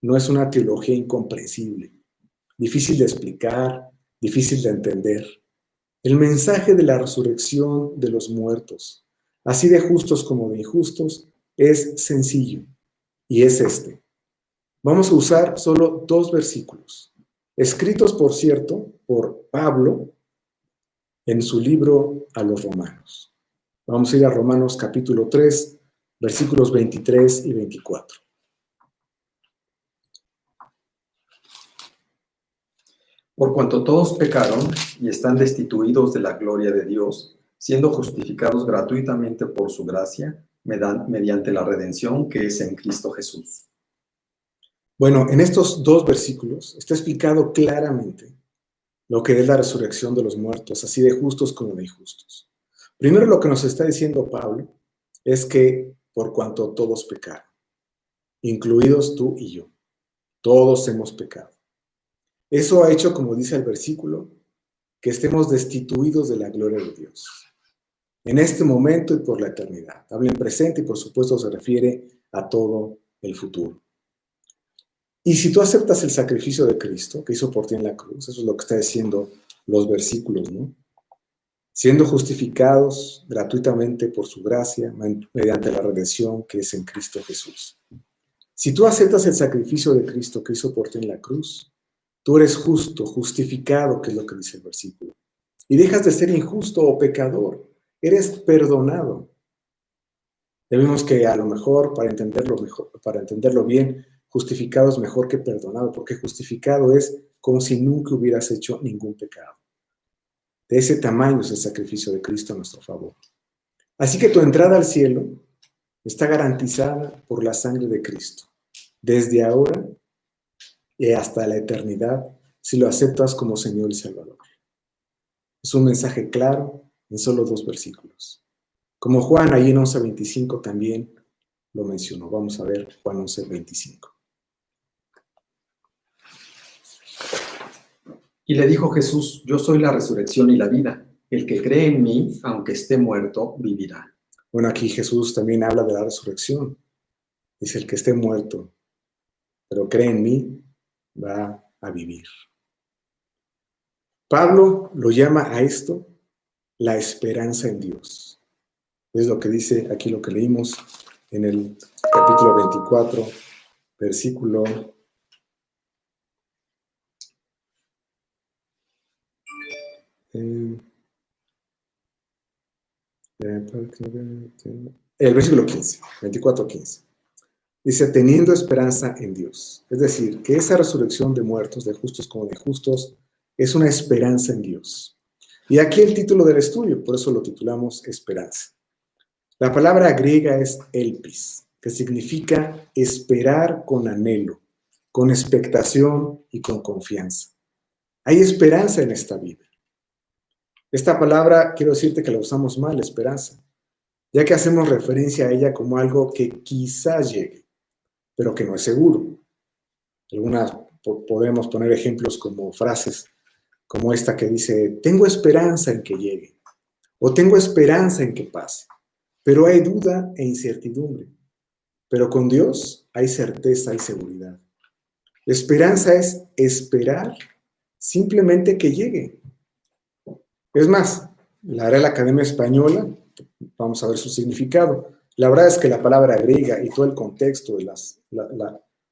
no es una teología incomprensible, difícil de explicar, difícil de entender. El mensaje de la resurrección de los muertos, así de justos como de injustos, es sencillo, y es este. Vamos a usar solo 2 versículos, escritos, por cierto, por Pablo en su libro a los Romanos. Vamos a ir a Romanos capítulo 3, versículos 23 y 24. Por cuanto todos pecaron y están destituidos de la gloria de Dios, siendo justificados gratuitamente por su gracia, mediante la redención que es en Cristo Jesús. Bueno, en estos 2 versículos está explicado claramente lo que es la resurrección de los muertos, así de justos como de injustos. Primero, lo que nos está diciendo Pablo es que por cuanto todos pecaron, incluidos tú y yo, todos hemos pecado. Eso ha hecho, como dice el versículo, que estemos destituidos de la gloria de Dios. En este momento y por la eternidad. Habla en presente y por supuesto se refiere a todo el futuro. Y si tú aceptas el sacrificio de Cristo que hizo por ti en la cruz, eso es lo que está diciendo los versículos, ¿no? Siendo justificados gratuitamente por su gracia mediante la redención que es en Cristo Jesús. Si tú aceptas el sacrificio de Cristo que hizo por ti en la cruz, tú eres justo, justificado, que es lo que dice el versículo. Y dejas de ser injusto o pecador. Eres perdonado. Debemos que a lo mejor, para entenderlo bien, justificado es mejor que perdonado, porque justificado es como si nunca hubieras hecho ningún pecado. De ese tamaño es el sacrificio de Cristo a nuestro favor. Así que tu entrada al cielo está garantizada por la sangre de Cristo, desde ahora y hasta la eternidad, si lo aceptas como Señor y Salvador. Es un mensaje claro en solo 2 versículos. Como Juan ahí en 11:25 también lo mencionó. Vamos a ver Juan 11:25. Y le dijo Jesús: yo soy la resurrección y la vida. El que cree en mí, aunque esté muerto, vivirá. Bueno, aquí Jesús también habla de la resurrección. Dice, el que esté muerto, pero cree en mí, va a vivir. Pablo lo llama a esto la esperanza en Dios. Es lo que dice aquí, lo que leímos en el capítulo 24, versículo 15, 24:15. Dice, teniendo esperanza en Dios. Es decir, que esa resurrección de muertos, de justos como de injustos, es una esperanza en Dios. Y aquí el título del estudio, por eso lo titulamos Esperanza. La palabra griega es elpis, que significa esperar con anhelo, con expectación y con confianza. Hay esperanza en esta vida. Esta palabra, quiero decirte que la usamos mal, esperanza, ya que hacemos referencia a ella como algo que quizás llegue, pero que no es seguro. Algunas podemos poner ejemplos como frases como esta que dice, tengo esperanza en que llegue, o tengo esperanza en que pase, pero hay duda e incertidumbre. Pero con Dios hay certeza y seguridad. La esperanza es esperar simplemente que llegue. Es más, la Real Academia Española, vamos a ver su significado. La verdad es que la palabra griega y todo el contexto de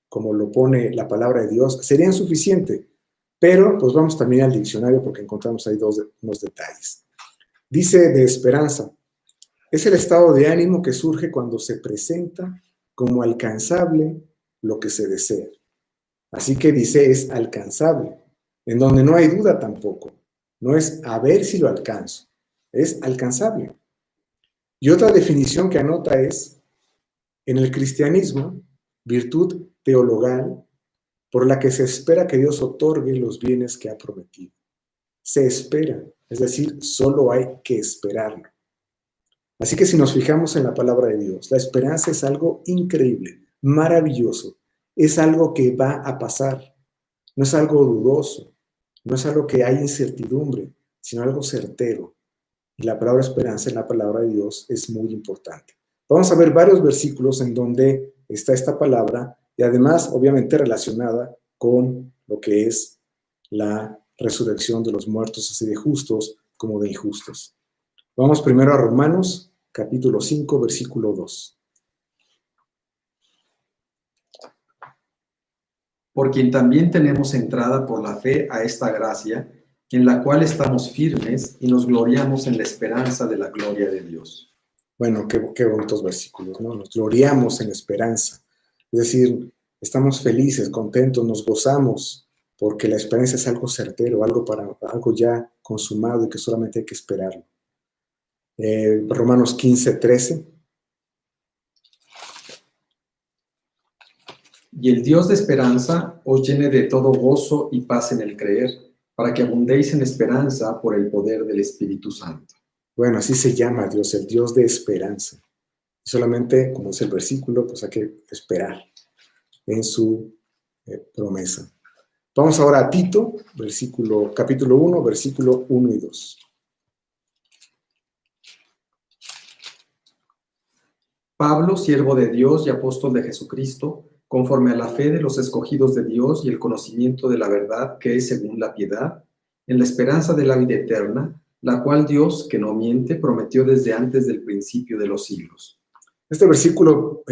como lo pone la palabra de Dios serían suficientes, pero pues vamos también al diccionario porque encontramos ahí unos detalles. Dice de esperanza, es el estado de ánimo que surge cuando se presenta como alcanzable lo que se desea. Así que dice es alcanzable, en donde no hay duda tampoco. No es a ver si lo alcanzo, es alcanzable. Y otra definición que anota es, en el cristianismo, virtud teologal por la que se espera que Dios otorgue los bienes que ha prometido. Se espera, es decir, solo hay que esperarlo. Así que si nos fijamos en la palabra de Dios, la esperanza es algo increíble, maravilloso, es algo que va a pasar, no es algo dudoso, no es algo que hay incertidumbre, sino algo certero. Y la palabra esperanza en la palabra de Dios es muy importante. Vamos a ver varios versículos en donde está esta palabra y además, obviamente, relacionada con lo que es la resurrección de los muertos, así de justos como de injustos. Vamos primero a Romanos, capítulo 5, versículo 2. Por quien también tenemos entrada por la fe a esta gracia, en la cual estamos firmes y nos gloriamos en la esperanza de la gloria de Dios. Bueno, qué bonitos versículos, ¿no? Nos gloriamos en la esperanza. Es decir, estamos felices, contentos, nos gozamos, porque la esperanza es algo certero, algo ya consumado y que solamente hay que esperarlo. Romanos 15, 13. Y el Dios de esperanza os llene de todo gozo y paz en el creer, para que abundéis en esperanza por el poder del Espíritu Santo. Bueno, así se llama Dios, el Dios de esperanza. Y solamente, como dice el versículo, pues hay que esperar en su promesa. Vamos ahora a Tito, capítulo 1, versículo 1 y 2. Pablo, siervo de Dios y apóstol de Jesucristo, conforme a la fe de los escogidos de Dios y el conocimiento de la verdad que es según la piedad, en la esperanza de la vida eterna, la cual Dios, que no miente, prometió desde antes del principio de los siglos. Este versículo,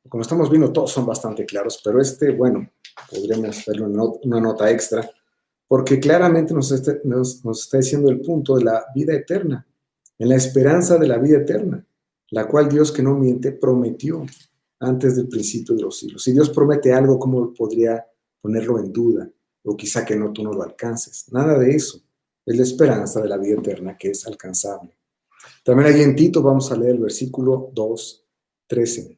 como estamos viendo, todos son bastante claros, pero bueno, podríamos darle una nota extra, porque claramente nos está diciendo el punto de la vida eterna, en la esperanza de la vida eterna, la cual Dios, que no miente, prometió antes del principio de los siglos. Si Dios promete algo, ¿cómo podría ponerlo en duda? O quizá que tú no lo alcances. Nada de eso. Es la esperanza de la vida eterna que es alcanzable. También ahí en Tito vamos a leer el versículo 2, 13.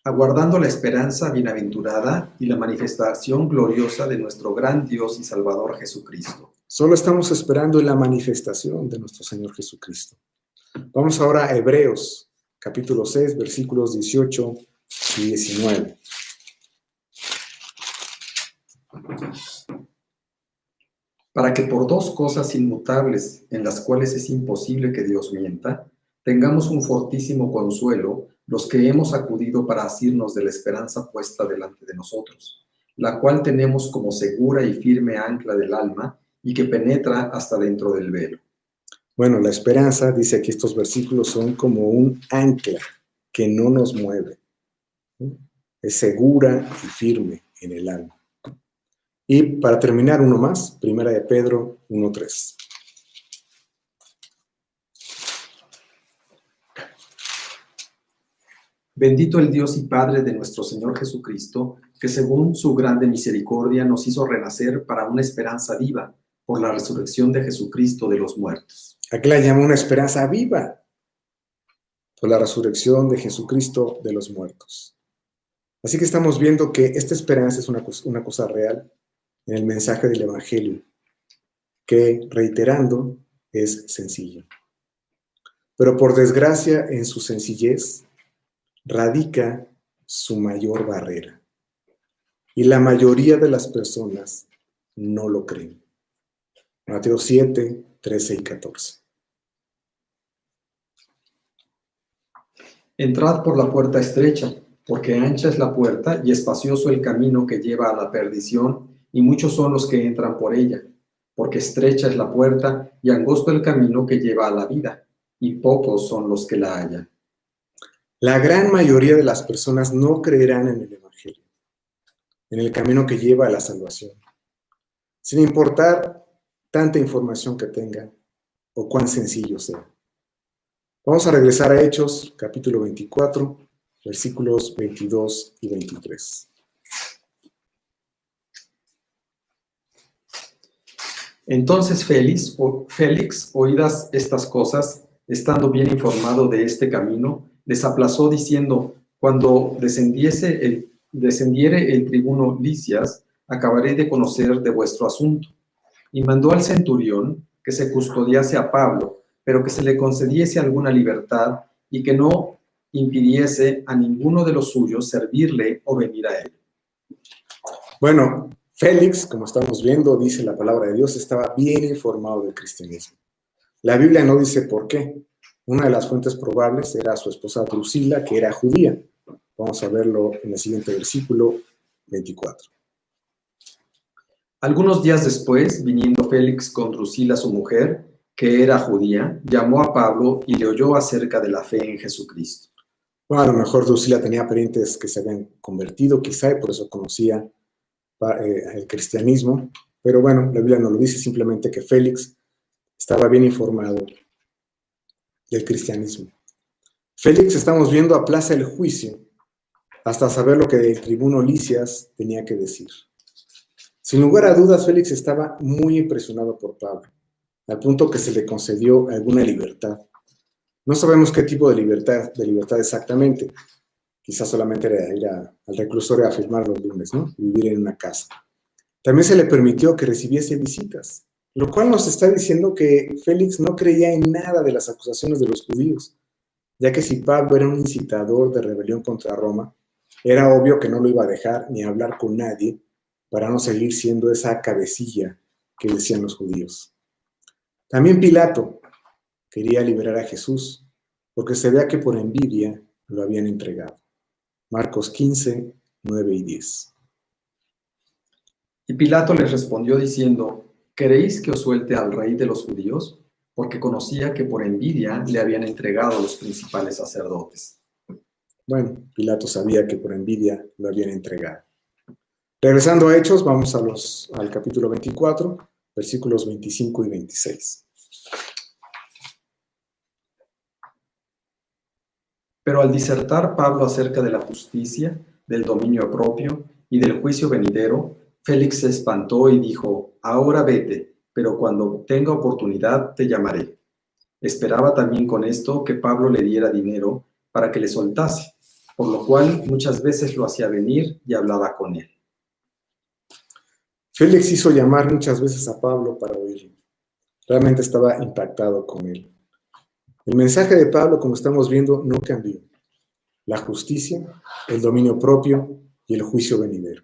Aguardando la esperanza bienaventurada y la manifestación gloriosa de nuestro gran Dios y Salvador Jesucristo. Solo estamos esperando la manifestación de nuestro Señor Jesucristo. Vamos ahora a Hebreos, capítulo 6, versículos 18 y 19. Para que por dos cosas inmutables, en las cuales es imposible que Dios mienta, tengamos un fortísimo consuelo los que hemos acudido para asirnos de la esperanza puesta delante de nosotros, la cual tenemos como segura y firme ancla del alma y que penetra hasta dentro del velo. Bueno, la esperanza, dice aquí estos versículos, son como un ancla que no nos mueve. Es segura y firme en el alma. Y para terminar, uno más, Primera de Pedro 1:3. Bendito el Dios y Padre de nuestro Señor Jesucristo, que según su grande misericordia nos hizo renacer para una esperanza viva por la resurrección de Jesucristo de los muertos. Aquí la llama una esperanza viva por la resurrección de Jesucristo de los muertos. Así que estamos viendo que esta esperanza es una cosa real en el mensaje del Evangelio, que, reiterando, es sencillo. Pero por desgracia, en su sencillez radica su mayor barrera. Y la mayoría de las personas no lo creen. Mateo 7, 13 y 14. Entrad por la puerta estrecha, porque ancha es la puerta y espacioso el camino que lleva a la perdición, y muchos son los que entran por ella, porque estrecha es la puerta y angosto el camino que lleva a la vida, y pocos son los que la hallan. La gran mayoría de las personas no creerán en el Evangelio, en el camino que lleva a la salvación, sin importar tanta información que tengan o cuán sencillo sea. Vamos a regresar a Hechos, capítulo 24, versículos 22 y 23. Entonces Félix, oídas estas cosas, estando bien informado de este camino, les aplazó diciendo: cuando descendiere el tribuno Lisias, acabaré de conocer de vuestro asunto. Y mandó al centurión que se custodiase a Pablo, pero que se le concediese alguna libertad y que no impidiese a ninguno de los suyos servirle o venir a él. Bueno, Félix, como estamos viendo, dice la palabra de Dios, estaba bien informado del cristianismo. La Biblia no dice por qué. Una de las fuentes probables era su esposa Drusila, que era judía. Vamos a verlo en el siguiente versículo 24. Algunos días después, viniendo Félix con Drusila su mujer, que era judía, llamó a Pablo y le oyó acerca de la fe en Jesucristo. Bueno, a lo mejor Drusila tenía parientes que se habían convertido, quizá, y por eso conocía el cristianismo. Pero bueno, la Biblia no lo dice, simplemente que Félix estaba bien informado del cristianismo. Félix, estamos viendo, aplaza el juicio hasta saber lo que el tribuno Lisias tenía que decir. Sin lugar a dudas, Félix estaba muy impresionado por Pablo, al punto que se le concedió alguna libertad. No sabemos qué tipo de libertad exactamente. Quizás solamente era ir al reclusorio a firmar los lunes, ¿no? Vivir en una casa. También se le permitió que recibiese visitas, lo cual nos está diciendo que Félix no creía en nada de las acusaciones de los judíos, ya que si Pablo era un incitador de rebelión contra Roma, era obvio que no lo iba a dejar ni hablar con nadie para no seguir siendo esa cabecilla que decían los judíos. También Pilato quería liberar a Jesús, porque se vea que por envidia lo habían entregado. Marcos 15, 9 y 10. Y Pilato les respondió diciendo: ¿queréis que os suelte al rey de los judíos? Porque conocía que por envidia le habían entregado los principales sacerdotes. Bueno, Pilato sabía que por envidia lo habían entregado. Regresando a Hechos, vamos al capítulo 24, versículos 25 y 26. Pero al disertar Pablo acerca de la justicia, del dominio propio y del juicio venidero, Félix se espantó y dijo: ahora vete, pero cuando tenga oportunidad te llamaré. Esperaba también con esto que Pablo le diera dinero para que le soltase, por lo cual muchas veces lo hacía venir y hablaba con él. Félix hizo llamar muchas veces a Pablo para oírlo. Realmente estaba impactado con él. El mensaje de Pablo, como estamos viendo, no cambió. La justicia, el dominio propio y el juicio venidero.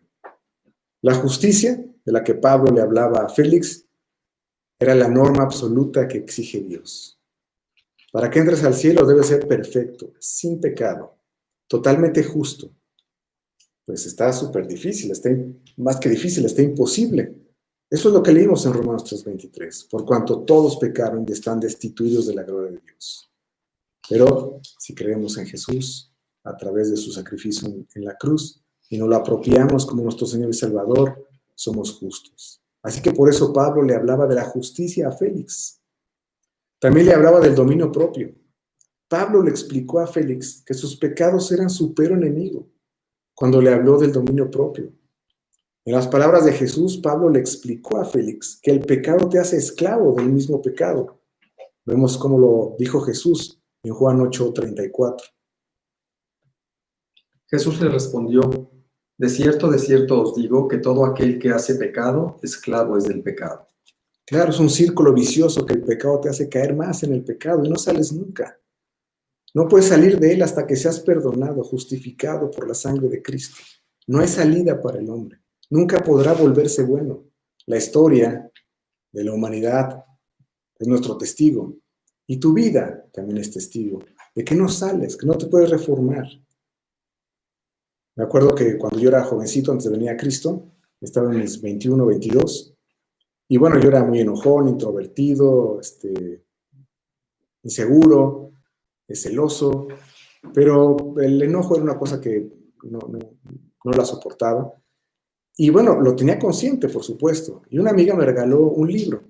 La justicia, de la que Pablo le hablaba a Félix, era la norma absoluta que exige Dios. Para que entres al cielo debes ser perfecto, sin pecado, totalmente justo. Pues está súper difícil, más que difícil, está imposible. Eso es lo que leímos en Romanos 3:23, por cuanto todos pecaron y están destituidos de la gloria de Dios. Pero si creemos en Jesús, a través de su sacrificio en la cruz, y nos lo apropiamos como nuestro Señor y Salvador, somos justos. Así que por eso Pablo le hablaba de la justicia a Félix. También le hablaba del dominio propio. Pablo le explicó a Félix que sus pecados eran su peor enemigo cuando le habló del dominio propio. En las palabras de Jesús, Pablo le explicó a Félix que el pecado te hace esclavo del mismo pecado. Vemos cómo lo dijo Jesús en Juan 8:34. Jesús le respondió: de cierto os digo que todo aquel que hace pecado, esclavo es del pecado. Claro, es un círculo vicioso que el pecado te hace caer más en el pecado y no sales nunca. No puedes salir de él hasta que seas perdonado, justificado por la sangre de Cristo. No hay salida para el hombre. Nunca podrá volverse bueno. La historia de la humanidad es nuestro testigo. Y tu vida también es testigo de que no sales, que no te puedes reformar. Me acuerdo que cuando yo era jovencito, antes de venir a Cristo, estaba en mis 21, 22, y bueno, yo era muy enojón, introvertido, inseguro, celoso, pero el enojo era una cosa que no la soportaba. Y bueno, lo tenía consciente, por supuesto. Y una amiga me regaló un libro,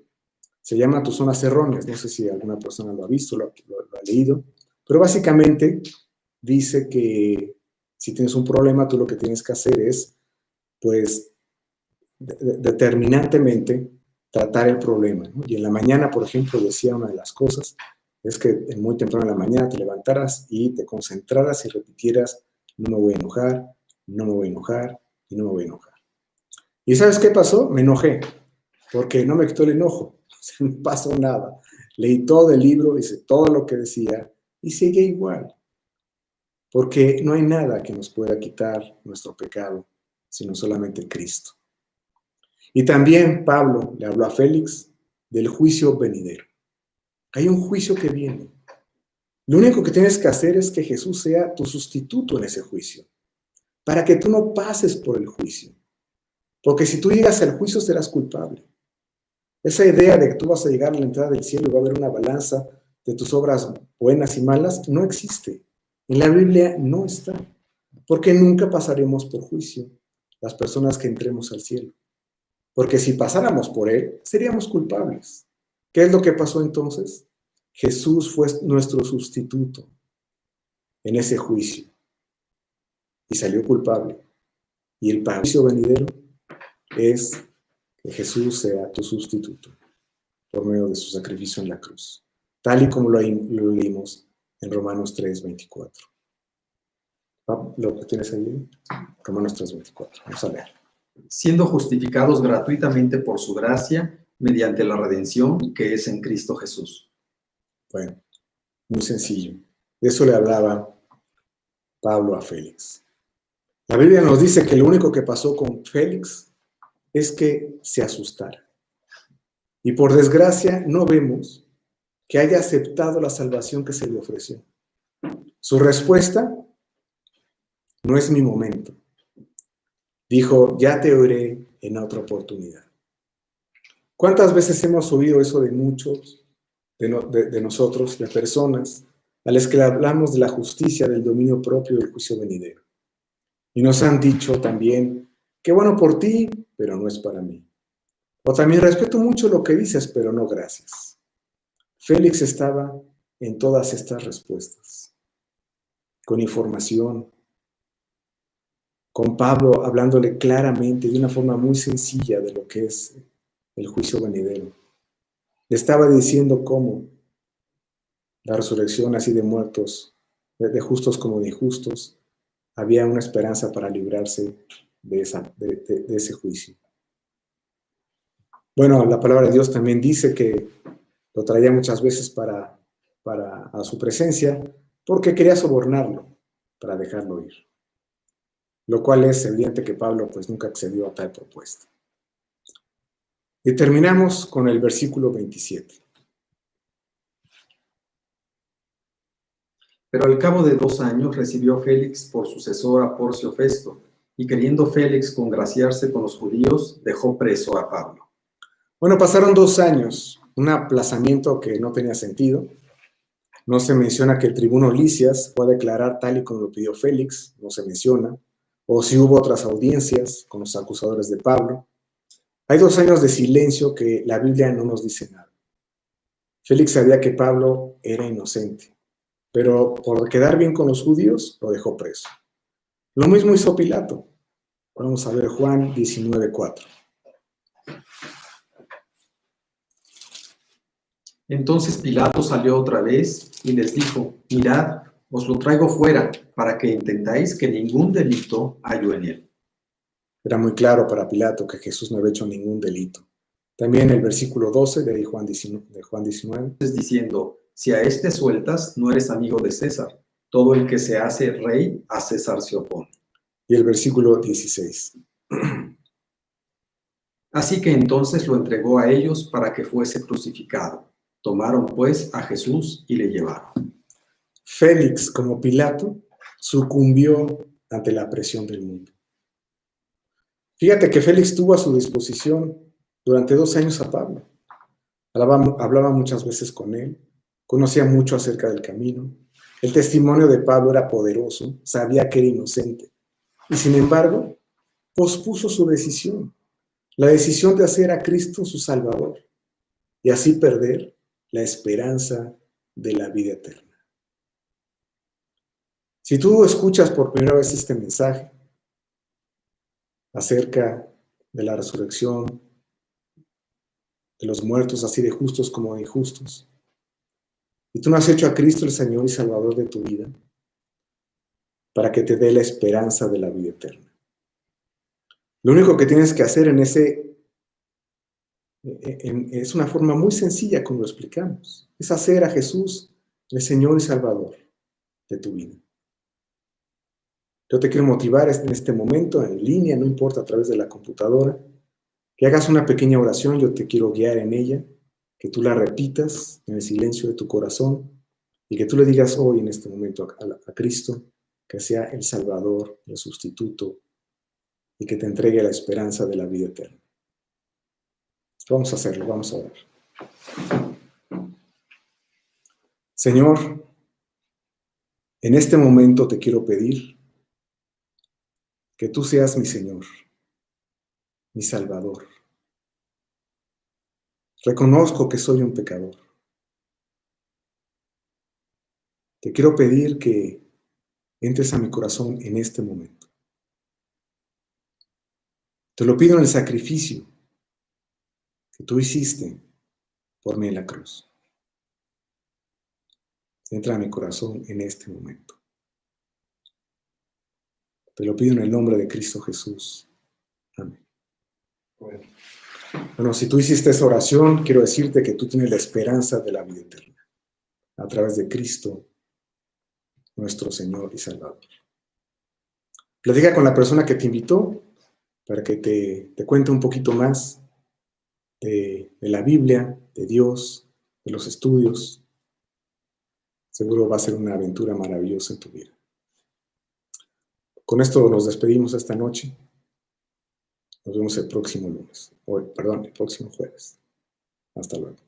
se llama Tus zonas erróneas, no sé si alguna persona lo ha visto, lo ha leído, pero básicamente dice que si tienes un problema, tú lo que tienes que hacer es, pues, determinantemente tratar el problema, ¿no? Y en la mañana, por ejemplo, decía una de las cosas, es que muy temprano en la mañana te levantaras y te concentraras y repitieras: no me voy a enojar, no me voy a enojar y no me voy a enojar. ¿Y sabes qué pasó? Me enojé, porque no me quitó el enojo, no pasó nada. Leí todo el libro, hice todo lo que decía y seguí igual. Porque no hay nada que nos pueda quitar nuestro pecado, sino solamente Cristo. Y también Pablo le habló a Félix del juicio venidero. Hay un juicio que viene. Lo único que tienes que hacer es que Jesús sea tu sustituto en ese juicio, para que tú no pases por el juicio. Porque si tú llegas al juicio serás culpable. Esa idea de que tú vas a llegar a la entrada del cielo y va a haber una balanza de tus obras buenas y malas no existe. En la Biblia no está, porque nunca pasaremos por juicio las personas que entremos al cielo. Porque si pasáramos por él, seríamos culpables. ¿Qué es lo que pasó entonces? Jesús fue nuestro sustituto en ese juicio y salió culpable. Y el juicio venidero es que Jesús sea tu sustituto por medio de su sacrificio en la cruz, tal y como lo leímos en Romanos 3:24. ¿Lo que tienes ahí? Romanos 3:24. Vamos a leer. Siendo justificados gratuitamente por su gracia, mediante la redención que es en Cristo Jesús. Bueno, muy sencillo. De eso le hablaba Pablo a Félix. La Biblia nos dice que lo único que pasó con Félix es que se asustara. Y por desgracia no vemos que haya aceptado la salvación que se le ofreció. Su respuesta: no es mi momento. Dijo: ya te oiré en otra oportunidad. ¿Cuántas veces hemos oído eso de muchos, de nosotros, de personas a las que le hablamos de la justicia, del dominio propio y del juicio venidero? Y nos han dicho también: qué bueno por ti, pero no es para mí. O también: respeto mucho lo que dices, pero no gracias. Félix estaba en todas estas respuestas, con información, con Pablo hablándole claramente de una forma muy sencilla de lo que es el juicio venidero. Le estaba diciendo cómo la resurrección así de muertos, de justos como de injustos, había una esperanza para librarse de ese juicio. Bueno, la palabra de Dios también dice que lo traía muchas veces para a su presencia porque quería sobornarlo para dejarlo ir. Lo cual es evidente que Pablo pues nunca accedió a tal propuesta. Y terminamos con el versículo 27. Pero al cabo de 2 años recibió Félix por sucesor a Porcio Festo, y queriendo Félix congraciarse con los judíos, dejó preso a Pablo. Bueno, pasaron 2 años, un aplazamiento que no tenía sentido. No se menciona que el tribuno Lisias fue a declarar tal y como lo pidió Félix, no se menciona, o si hubo otras audiencias con los acusadores de Pablo. Hay 2 años de silencio que la Biblia no nos dice nada. Félix sabía que Pablo era inocente, pero por quedar bien con los judíos, lo dejó preso. Lo mismo hizo Pilato. Vamos a ver Juan 19:4. Entonces Pilato salió otra vez y les dijo: mirad, os lo traigo fuera, para que entendáis que ningún delito hallo en él. Era muy claro para Pilato que Jesús no había hecho ningún delito. También el versículo 12 de Juan 19. Diciendo: si a este sueltas, no eres amigo de César. Todo el que se hace rey, a César se opone. Y el versículo 16. Así que entonces lo entregó a ellos para que fuese crucificado. Tomaron pues a Jesús y le llevaron. Félix, como Pilato, sucumbió ante la presión del mundo. Fíjate que Félix tuvo a su disposición durante 2 años a Pablo. Hablaba muchas veces con él, conocía mucho acerca del camino. El testimonio de Pablo era poderoso, sabía que era inocente. Y sin embargo, pospuso su decisión, la decisión de hacer a Cristo su Salvador y así perder la esperanza de la vida eterna. Si tú escuchas por primera vez este mensaje acerca de la resurrección de los muertos, así de justos como de injustos, y tú no has hecho a Cristo el Señor y Salvador de tu vida para que te dé la esperanza de la vida eterna, lo único que tienes que hacer es una forma muy sencilla como lo explicamos, es hacer a Jesús el Señor y Salvador de tu vida. Yo te quiero motivar en este momento, en línea, no importa, a través de la computadora, que hagas una pequeña oración. Yo te quiero guiar en ella, que tú la repitas en el silencio de tu corazón y que tú le digas hoy, en este momento, a Cristo, que sea el Salvador, el sustituto, y que te entregue la esperanza de la vida eterna. Vamos a hacerlo, vamos a orar. Señor, en este momento te quiero pedir que tú seas mi Señor, mi Salvador. Reconozco que soy un pecador. Te quiero pedir que entres a mi corazón en este momento. Te lo pido en el sacrificio que tú hiciste por mí en la cruz. Entra a mi corazón en este momento. Te lo pido en el nombre de Cristo Jesús. Amén. Bueno, si tú hiciste esa oración, quiero decirte que tú tienes la esperanza de la vida eterna a través de Cristo, nuestro Señor y Salvador. Platica con la persona que te invitó para que te cuente un poquito más de la Biblia, de Dios, de los estudios. Seguro va a ser una aventura maravillosa en tu vida. Con esto nos despedimos esta noche. Nos vemos el próximo jueves. Hasta luego.